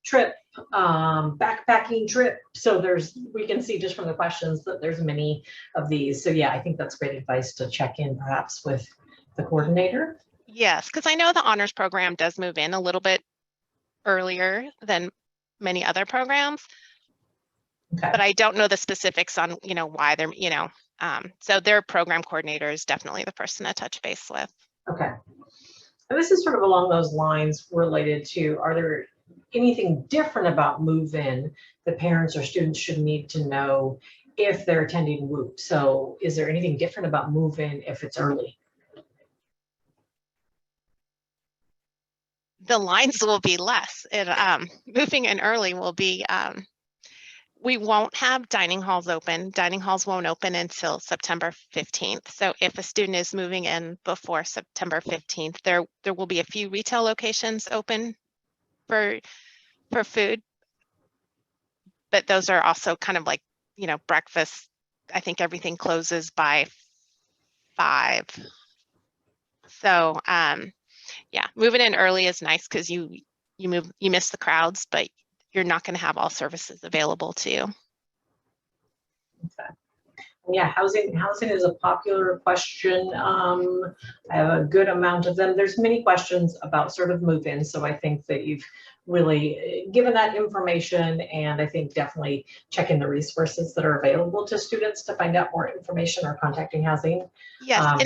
trip, backpacking trip. So we can see just from the questions that there's many of these. So yeah, I think that's great advice to check in perhaps with the coordinator. Yes, because I know the honors program does move in a little bit earlier than many other programs, Okay. but I don't know the specifics on, why they're, so their program coordinator is definitely the person to touch base with. Okay. And this is sort of along those lines related to, are there anything different about move-in that parents or students should need to know if they're attending WWU? So is there anything different about move-in if it's early? The lines will be less. Moving in early will be, we won't have dining halls open. Dining halls won't open until September 15th. So if a student is moving in before September 15th, there will be a few retail locations open for food. But those are also kind of like, breakfast. I think everything closes by 5. So yeah, moving in early is nice because you miss the crowds, but you're not going to have all services available to you. Okay. Yeah, housing is a popular question. I have a good amount of them. There's many questions about sort of move-in, so I think that you've really given that information, and I think definitely checking the resources that are available to students to find out more information or contacting housing. Yes,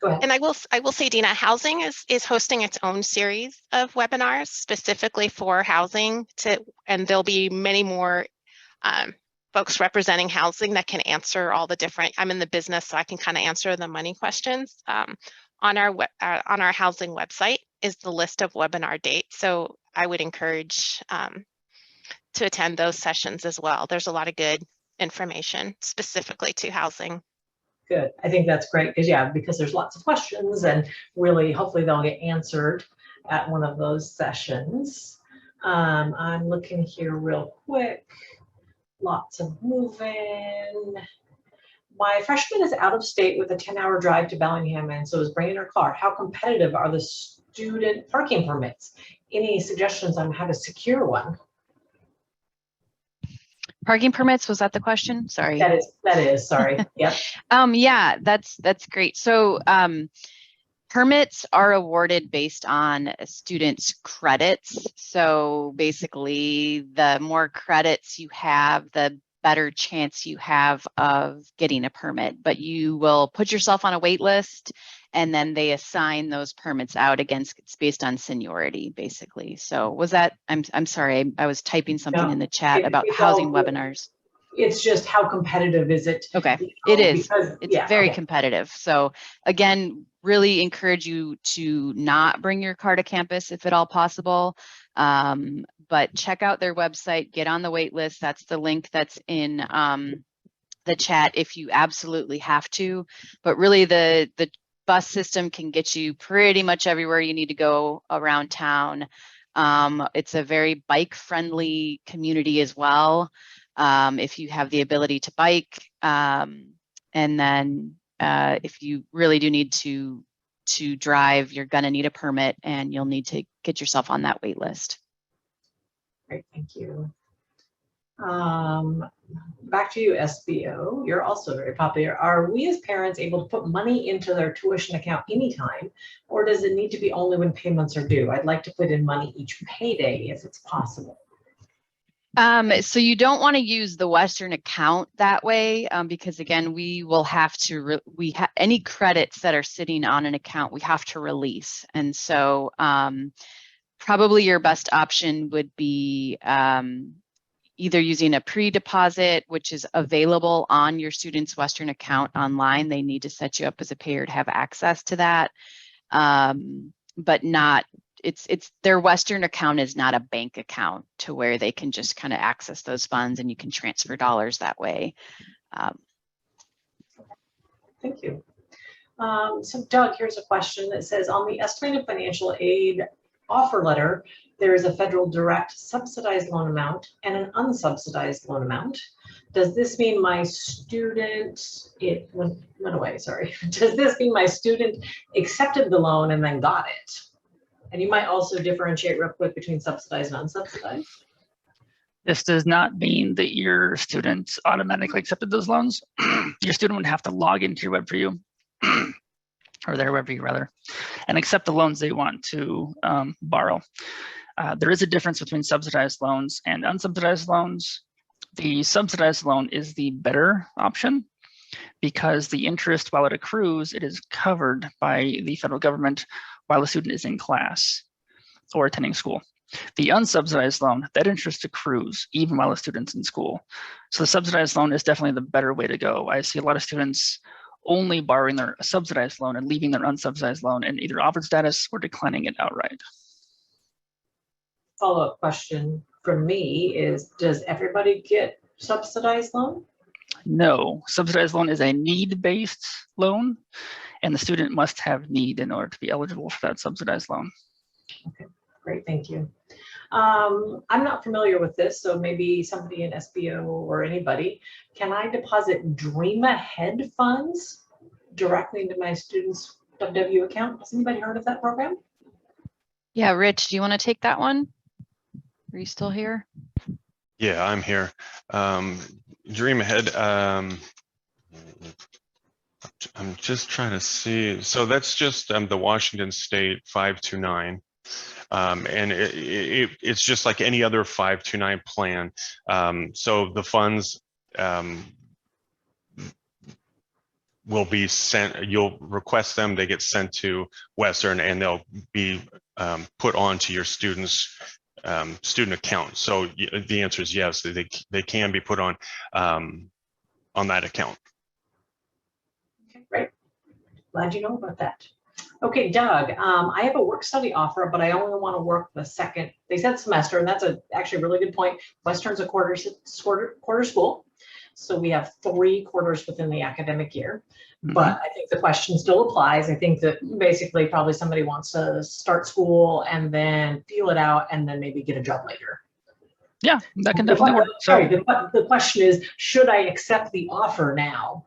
Go ahead. And I will say, Dina, housing is hosting its own series of webinars specifically for housing, and there'll be many more folks representing housing that can answer all the different. I'm in the business, so I can kind of answer the money questions. On our housing website is the list of webinar dates, so I would encourage to attend those sessions as well. There's a lot of good information specifically to housing. Good. I think that's great because there's lots of questions and really hopefully they'll get answered at one of those sessions. I'm looking here real quick. Lots of moving. My freshman is out of state with a 10-hour drive to Bellingham and so is bringing her car. How competitive are the student parking permits? Any suggestions on how to secure one? Parking permits, was that the question? Sorry. That is, sorry. Yep. Yeah, that's great. So permits are awarded based on students' credits. So basically, the more credits you have, the better chance you have of getting a permit. But you will put yourself on a wait list, and then they assign those permits out it's based on seniority, basically. So was that, I'm sorry, I was typing something in the chat about housing webinars. It's just how competitive is it? Okay, it is. It's very competitive. So again, really encourage you to not bring your car to campus if at all possible. But check out their website, get on the wait list. That's the link that's in the chat if you absolutely have to. But really the bus system can get you pretty much everywhere you need to go around town. It's a very bike-friendly community as well. If you have the ability to bike, and then if you really do need to drive, you're going to need a permit and you'll need to get yourself on that wait list. Great, thank you. Back to you, SBO. You're also very popular. Are we as parents able to put money into their tuition account anytime, or does it need to be only when payments are due? I'd like to put in money each payday if it's possible. So you don't want to use the Western account that way, because again, we will have to, any credits that are sitting on an account, we have to release. And so probably your best option would be either using a pre-deposit, which is available on your student's Western account online. They need to set you up as a payer to have access to that, but not, it's their Western account is not a bank account to where they can just kind of access those funds and you can transfer dollars that way. Thank you. So Doug, here's a question that says, on the estimated financial aid offer letter, there is a federal direct subsidized loan amount and an unsubsidized loan amount. Does this mean my student, it went away, sorry. Does this mean my student accepted the loan and then got it? And you might also differentiate real quick between subsidized and unsubsidized. This does not mean that your student automatically accepted those loans. Your student would have to log into your WebView, or their WebView rather, and accept the loans they want to borrow. There is a difference between subsidized loans and unsubsidized loans. The subsidized loan is the better option because the interest, while it accrues, it is covered by the federal government while the student is in class or attending school. The unsubsidized loan, that interest accrues even while the student's in school. So the subsidized loan is definitely the better way to go. I see a lot of students only borrowing their subsidized loan and leaving their unsubsidized loan in either offered status or declining it outright. Follow-up question from me is, does everybody get subsidized loan? No, subsidized loan is a need-based loan, and the student must have need in order to be eligible for that subsidized loan. Okay, great, thank you. I'm not familiar with this, so maybe somebody in SBO or anybody, can I deposit Dream Ahead funds directly into my student's WWU account? Has anybody heard of that program? Yeah, Rich, do you want to take that one? Are you still here? Yeah, I'm here. Dream Ahead. I'm just trying to see. So that's just the Washington State 529. And it's just like any other 529 plan. So the funds will be sent, you'll request them, they get sent to Western, and they'll be put onto your student's student account. So the answer is yes, they can be put on that account. Okay, great. Glad you know about that. Okay, Doug, I have a work study offer, but I only want to work the second, they said semester, and that's actually a really good point. Western's a quarter school. So we have 3 quarters within the academic year, but I think the question still applies. I think that basically probably somebody wants to start school and then feel it out and then maybe get a job later. Yeah, that can definitely work. Sorry, the question is, should I accept the offer now?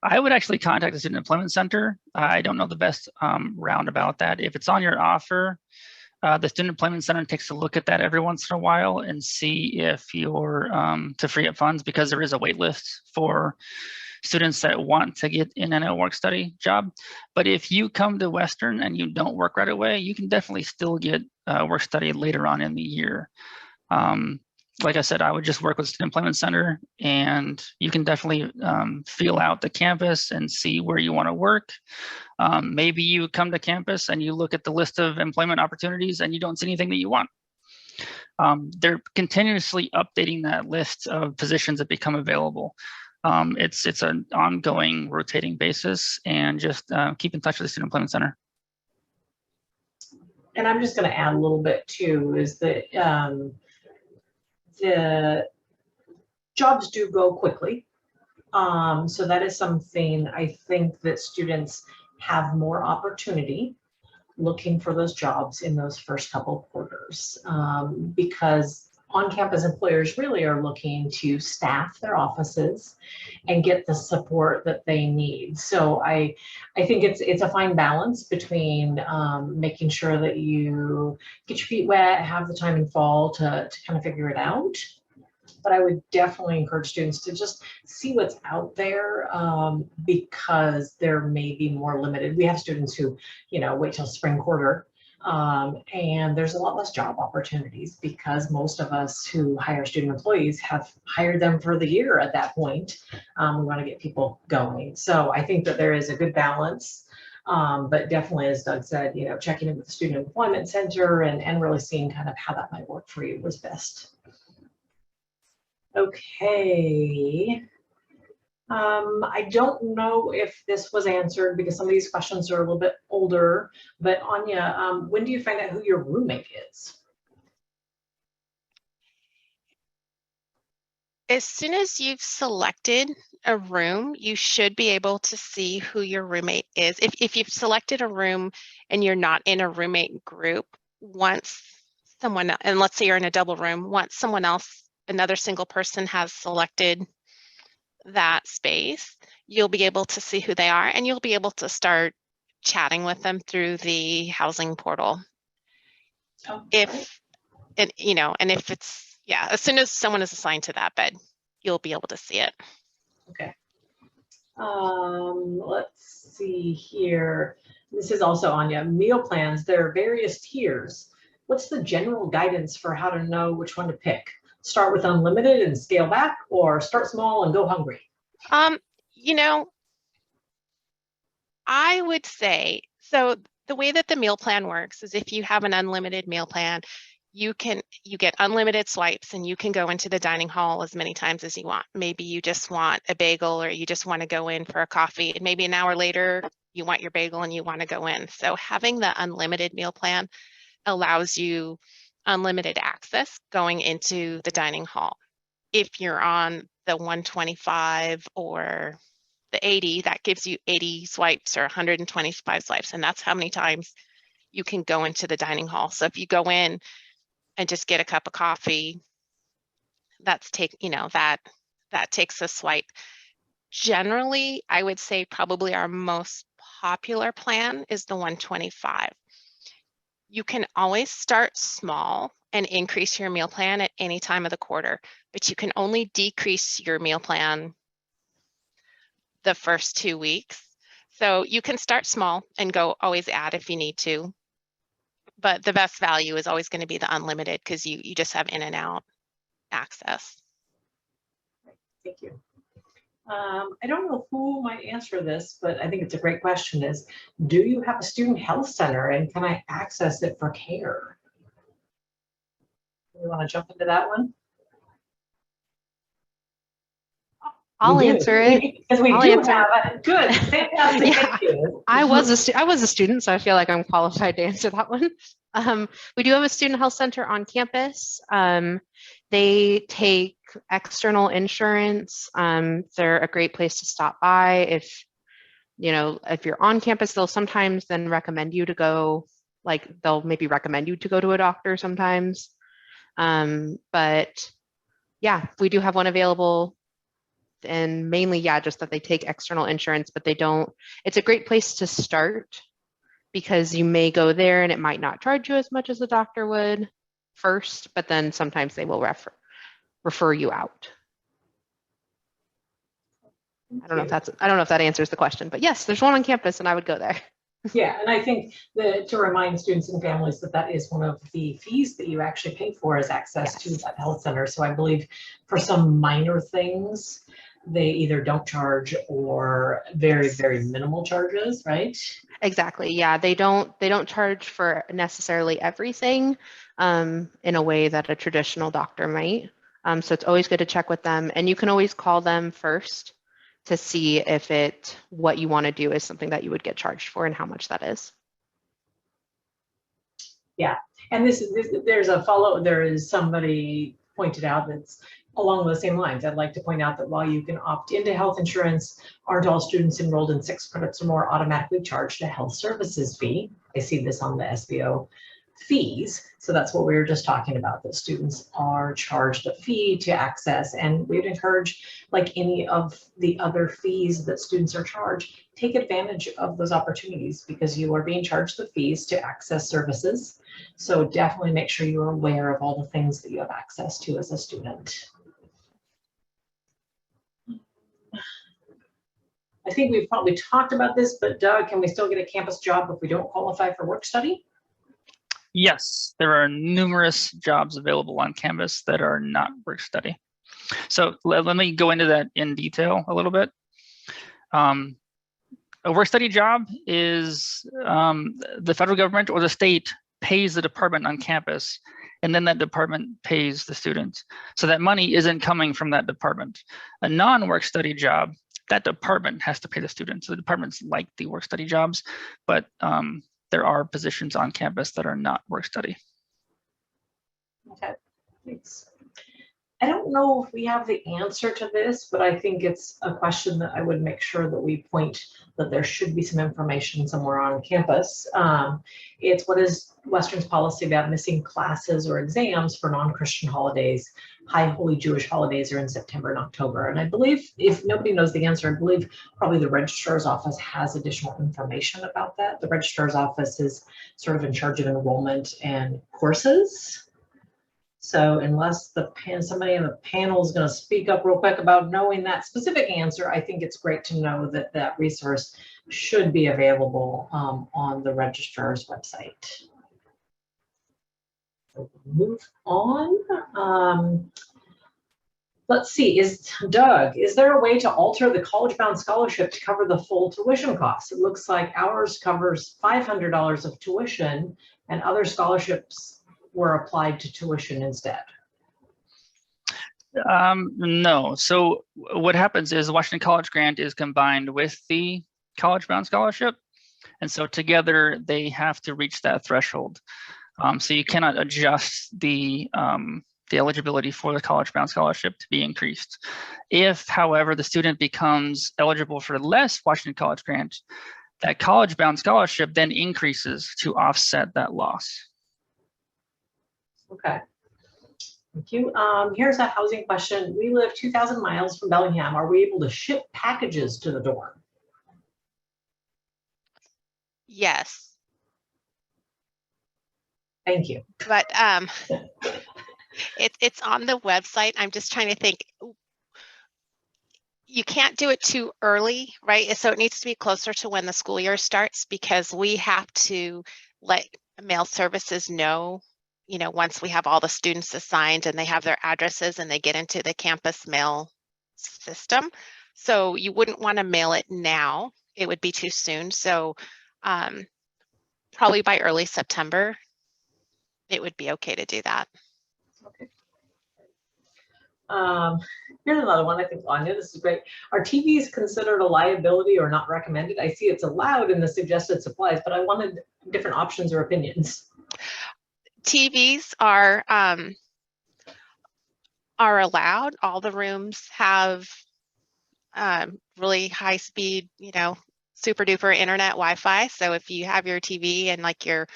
I would actually contact the Student Employment Center. I don't know the best round about that. If it's on your offer, the Student Employment Center takes a look at that every once in a while and see if you're to free up funds, because there is a wait list for students that want to get in a work study job. But if you come to Western and you don't work right away, you can definitely still get work study later on in the year. Like I said, I would just work with the Student Employment Center, and you can definitely feel out the campus and see where you want to work. Maybe you come to campus and you look at the list of employment opportunities and you don't see anything that you want. They're continuously updating that list of positions that become available. It's an ongoing rotating basis, and just keep in touch with the Student Employment Center. And I'm just going to add a little bit too, is that the jobs do go quickly. So that is something I think that students have more opportunity looking for those jobs in those first couple of quarters, because on-campus employers really are looking to staff their offices and get the support that they need. So I think it's a fine balance between making sure that you get your feet wet, have the time in fall to kind of figure it out. But I would definitely encourage students to just see what's out there, because there may be more limited. We have students who, wait till spring quarter, and there's a lot less job opportunities because most of us who hire student employees have hired them for the year at that point. We want to get people going. So I think that there is a good balance. But definitely, as Doug said, checking in with the Student Employment Center and really seeing kind of how that might work for you was best. Okay. I don't know if this was answered because some of these questions are a little bit older, but Anya, when do you find out who your roommate is? As soon as you've selected a room, you should be able to see who your roommate is. If you've selected a room and you're not in a roommate group, once someone, and let's say you're in a double room, once someone else, another single person has selected that space, you'll be able to see who they are and you'll be able to start chatting with them through the housing portal. Oh, If, and you know, and if it's, yeah, as soon as someone is assigned to that bed, you'll be able to see it. okay. Let's see here. This is also Anya. Meal plans, there are various tiers. What's the general guidance for how to know which one to pick? Start with unlimited and scale back, or start small and go hungry? You know, I would say, so the way that the meal plan works is if you have an unlimited meal plan, you get unlimited swipes and you can go into the dining hall as many times as you want. Maybe you just want a bagel or you just want to go in for a coffee, and maybe an hour later you want your bagel and you want to go in. So having the unlimited meal plan allows you unlimited access going into the dining hall. If you're on the 125 or the 80, that gives you 80 swipes or 125 swipes, and that's how many times you can go into the dining hall. So if you go in and just get a cup of coffee, that's that takes a swipe. Generally, I would say probably our most popular plan is the 125. You can always start small and increase your meal plan at any time of the quarter, but you can only decrease your meal plan the first 2 weeks. So you can start small and go always add if you need to. But the best value is always going to be the unlimited because you just have in and out access. Thank you. I don't know who might answer this, but I think it's a great question is, do you have a student health center and can I access it for care? You want to jump into that one? I'll answer it. Because we I'll do answer. have it. Good, fantastic, Yeah. thank you. I was a student, so I feel like I'm qualified to answer that one. We do have a student health center on campus. They take external insurance. They're a great place to stop by. If you're on campus, they'll sometimes then recommend you to go, like they'll maybe recommend you to go to a doctor sometimes. But yeah, we do have one available. And mainly, yeah, just that they take external insurance, but they don't. It's a great place to start because you may go there and it might not charge you as much as a doctor would first, but then sometimes they will refer you out. I don't know if that answers the question, but yes, there's one on campus and I would go there. Yeah, and I think to remind students and families that is one of the fees that you actually pay for is access to that health center. So I believe for some minor things, they either don't charge or very, very minimal charges, right? Exactly. Yeah, they don't charge for necessarily everything in a way that a traditional doctor might. So it's always good to check with them, and you can always call them first to see if what you want to do is something that you would get charged for and how much that is. Yeah, and there is somebody pointed out that's along those same lines. I'd like to point out that while you can opt into health insurance, aren't all students enrolled in 6 credits or more automatically charged a health services fee. I see this on the SBO fees. So that's what we were just talking about, that students are charged a fee to access, and we'd encourage, like any of the other fees that students are charged, take advantage of those opportunities because you are being charged the fees to access services. So definitely make sure you're aware of all the things that you have access to as a student. I think we've probably talked about this, but Doug, can we still get a campus job if we don't qualify for work study? Yes, there are numerous jobs available on campus that are not work study. So let me go into that in detail a little bit. A work study job is the federal government or the state pays the department on campus, and then that department pays the students. So that money isn't coming from that department. A non-work study job, that department has to pay the students. So the departments like the work study jobs, but there are positions on campus that are not work study. Okay, thanks. I don't know if we have the answer to this, but I think it's a question that I would make sure that we point that there should be some information somewhere on campus. It's what is Western's policy about missing classes or exams for non-Christian holidays? High Holy Jewish holidays are in September and October. And I believe, if nobody knows the answer, I believe probably the registrar's office has additional information about that. The registrar's office is sort of in charge of enrollment and courses. So unless somebody in the panel is going to speak up real quick about knowing that specific answer, I think it's great to know that that resource should be available on the registrar's website. So move on. Let's see, Doug, is there a way to alter the college-bound scholarship to cover the full tuition costs? It looks like ours covers $500 of tuition and other scholarships were applied to tuition instead. No. So what happens is the Washington College Grant is combined with the College Bound Scholarship. And so together they have to reach that threshold. So you cannot adjust the eligibility for the College Bound Scholarship to be increased. If, however, the student becomes eligible for less Washington College Grant, that College Bound Scholarship then increases to offset that loss. Okay, thank you. Here's a housing question. We live 2,000 miles from Bellingham. Are we able to ship packages to the dorm? Yes. Thank you. But it's on the website. I'm just trying to think. You can't do it too early, right? So it needs to be closer to when the school year starts, because we have to let mail services know, once we have all the students assigned and they have their addresses and they get into the campus mail system. So you wouldn't want to mail it now. It would be too soon. So probably by early September, it would be okay to do that. Okay. Here's another one, I think, Anya, this is great. Are TVs considered a liability or not recommended? I see it's allowed in the suggested supplies, but I wanted different options or opinions. TVs are allowed. All the rooms have really high speed, super duper internet Wi-Fi. So if you have your TV and like your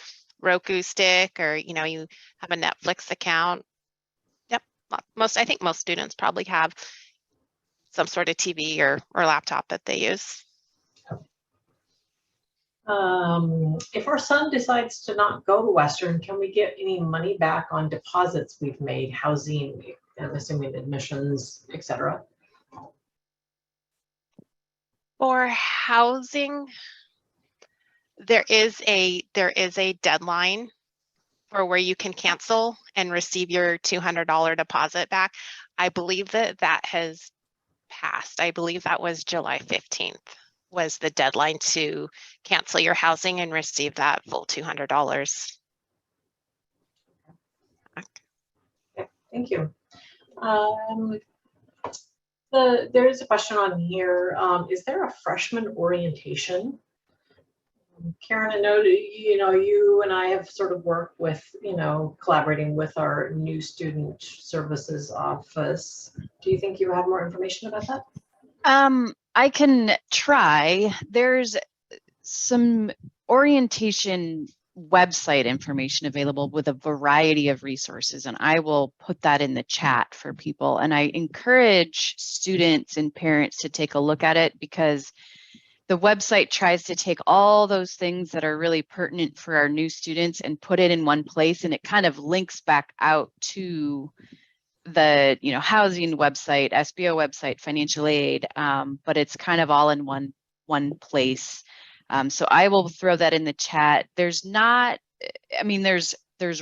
Roku stick, or you have a Netflix account, yep. I think most students probably have some sort of TV or laptop that they use. If our son decides to not go to Western, can we get any money back on deposits we've made, housing, I'm assuming admissions, etc.? For housing, there is a deadline for where you can cancel and receive your $200 deposit back. I believe that has passed. I believe that was July 15th was the deadline to cancel your housing and receive that full $200. Okay, thank you. There is a question on here. Is there a freshman orientation? Karen, I know you and I have sort of worked with, collaborating with our new student services office. Do you think you have more information about that? I can try. There's some orientation website information available with a variety of resources, and I will put that in the chat for people. And I encourage students and parents to take a look at it, because the website tries to take all those things that are really pertinent for our new students and put it in one place, and it kind of links back out to the housing website, SBO website, financial aid, but it's kind of all in one place. So I will throw that in the chat. There's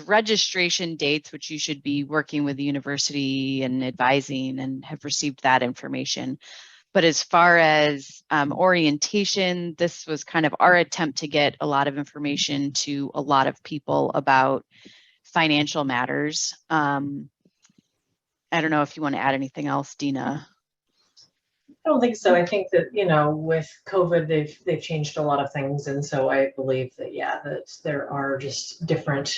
registration dates, which you should be working with the university and advising and have received that information. But as far as orientation, this was kind of our attempt to get a lot of information to a lot of people about financial matters. I don't know if you want to add anything else, Dina. I don't think so. I think that, with COVID, they've changed a lot of things. And so I believe that, that there are just different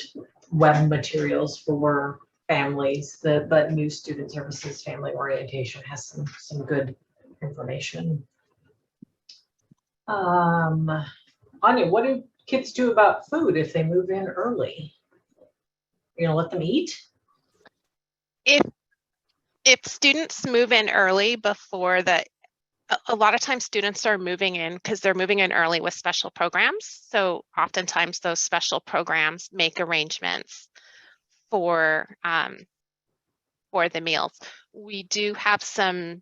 web materials for families, but new student services family orientation has some good information. Anya, what do kids do about food if they move in early? You're gonna let them eat? If students move in early before a lot of times students are moving in because they're moving in early with special programs. So oftentimes those special programs make arrangements for the meals. We do have some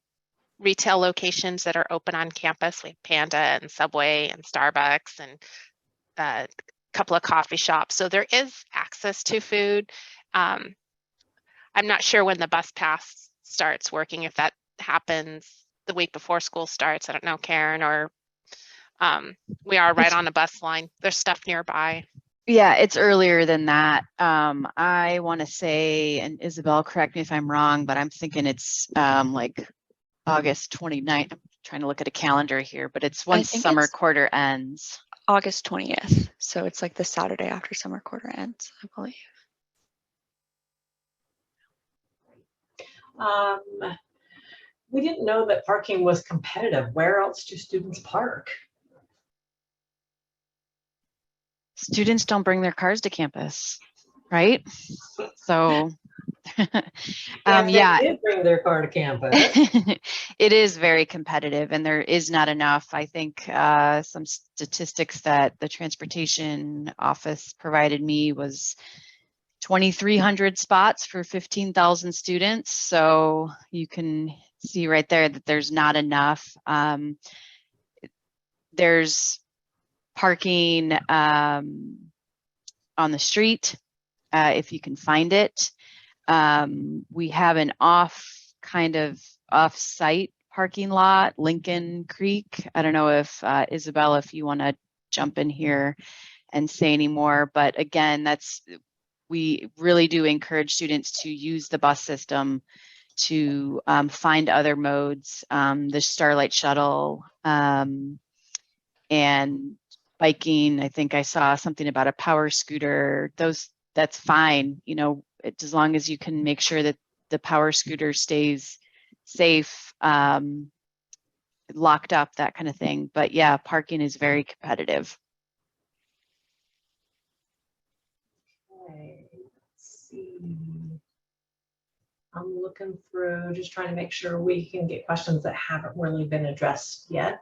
retail locations that are open on campus. We have Panda and Subway and Starbucks and a couple of coffee shops. So there is access to food. I'm not sure when the bus pass starts working, if that happens the week before school starts. I don't know, Karen, or we are right on a bus line. There's stuff nearby. Yeah, it's earlier than that. I want to say, and Isabel, correct me if I'm wrong, but I'm thinking it's like August 29th. I'm trying to look at a calendar here, but it's once think summer it's quarter ends. August 20th. So it's like the Saturday after summer quarter ends, I believe. We didn't know that parking was competitive. Where else do students park? Students don't bring their cars to campus, right? So, They did bring their car to campus. It is very competitive, and there is not enough. I think some statistics that the transportation office provided me was 2,300 spots for 15,000 students. So you can see right there that there's not enough. There's parking on the street if you can find it. We have an off-site parking lot, Lincoln Creek. I don't know if Isabel, if you want to jump in here and say any more, but again, we really do encourage students to use the bus system to find other modes, the Starlight Shuttle, and biking. I think I saw something about a power scooter. That's fine, as long as you can make sure that the power scooter stays safe, locked up, that kind of thing. But yeah, parking is very competitive. Okay, let's see. I'm looking through, just trying to make sure we can get questions that haven't really been addressed yet.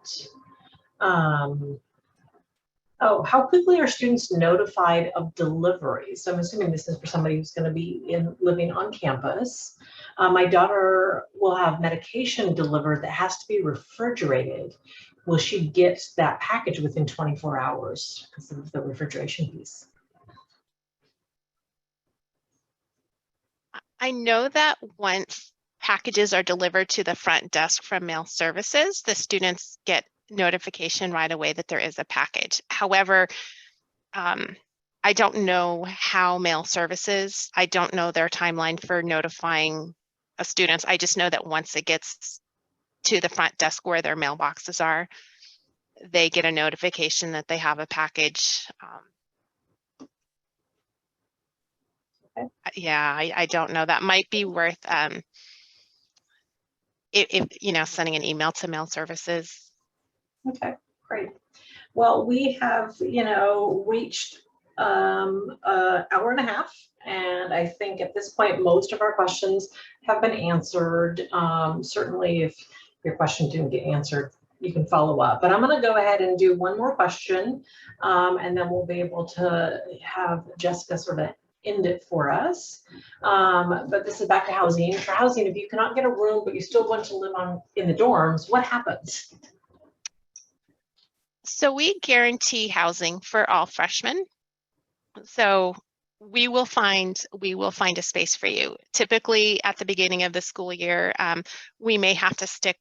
Oh, how quickly are students notified of deliveries? So I'm assuming this is for somebody who's going to be living on campus. My daughter will have medication delivered that has to be refrigerated. Will she get that package within 24 hours because of the refrigeration piece? I know that once packages are delivered to the front desk from mail services, the students get notification right away that there is a package. However, I don't know how mail services, I don't know their timeline for notifying students. I just know that once it gets to the front desk where their mailboxes are, they get a notification that they have a package. Yeah, I don't know. That might be worth if sending an email to mail services. Okay, great. Well, we have reached an hour and a half, and I think at this point most of our questions have been answered. Certainly, if your question didn't get answered, you can follow up. But I'm going to go ahead and do one more question, and then we'll be able to have Jessica sort of end it for us. But this is back to housing. For housing, if you cannot get a room but you still want to live in the dorms, what happens? So we guarantee housing for all freshmen. So we will find a space for you. Typically at the beginning of the school year, we may have to stick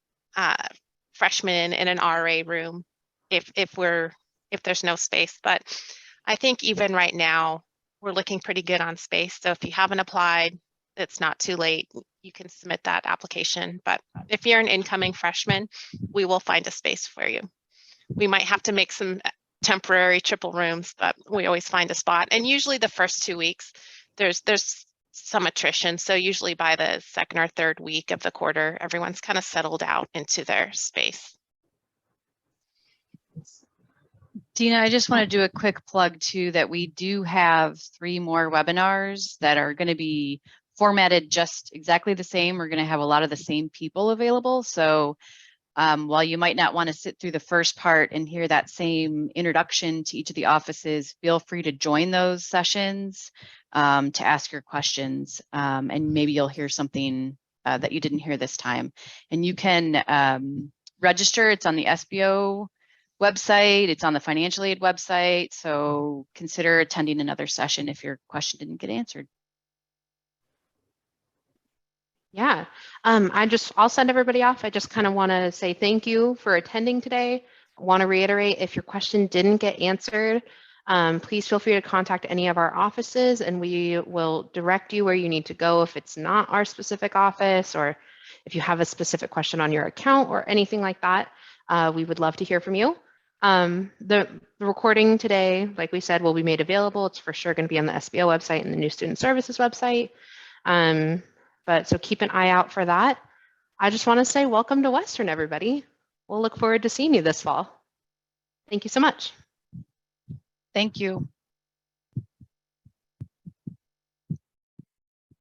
freshmen in an RA room if there's no space. But I think even right now we're looking pretty good on space. So if you haven't applied, it's not too late. You can submit that application. But if you're an incoming freshman, we will find a space for you. We might have to make some temporary triple rooms, but we always find a spot. And usually the first 2 weeks, there's some attrition. So usually by the second or third week of the quarter, everyone's kind of settled out into their space. Dina, I just want to do a quick plug too, that we do have 3 more webinars that are going to be formatted just exactly the same. We're going to have a lot of the same people available. So while you might not want to sit through the first part and hear that same introduction to each of the offices, feel free to join those sessions to ask your questions, and maybe you'll hear something that you didn't hear this time. And you can register. It's on the SBO website. It's on the financial aid website. So consider attending another session if your question didn't get answered. Yeah, I'll send everybody off. I just kind of want to say thank you for attending today. I want to reiterate, if your question didn't get answered, please feel free to contact any of our offices and we will direct you where you need to go if it's not our specific office, or if you have a specific question on your account or anything like that. We would love to hear from you. The recording today, like we said, will be made available. It's for sure going to be on the SBO website and the New Student Services website. But so keep an eye out for that. I just want to say welcome to Western, everybody. We'll look forward to seeing you this fall. Thank you so much. Thank you.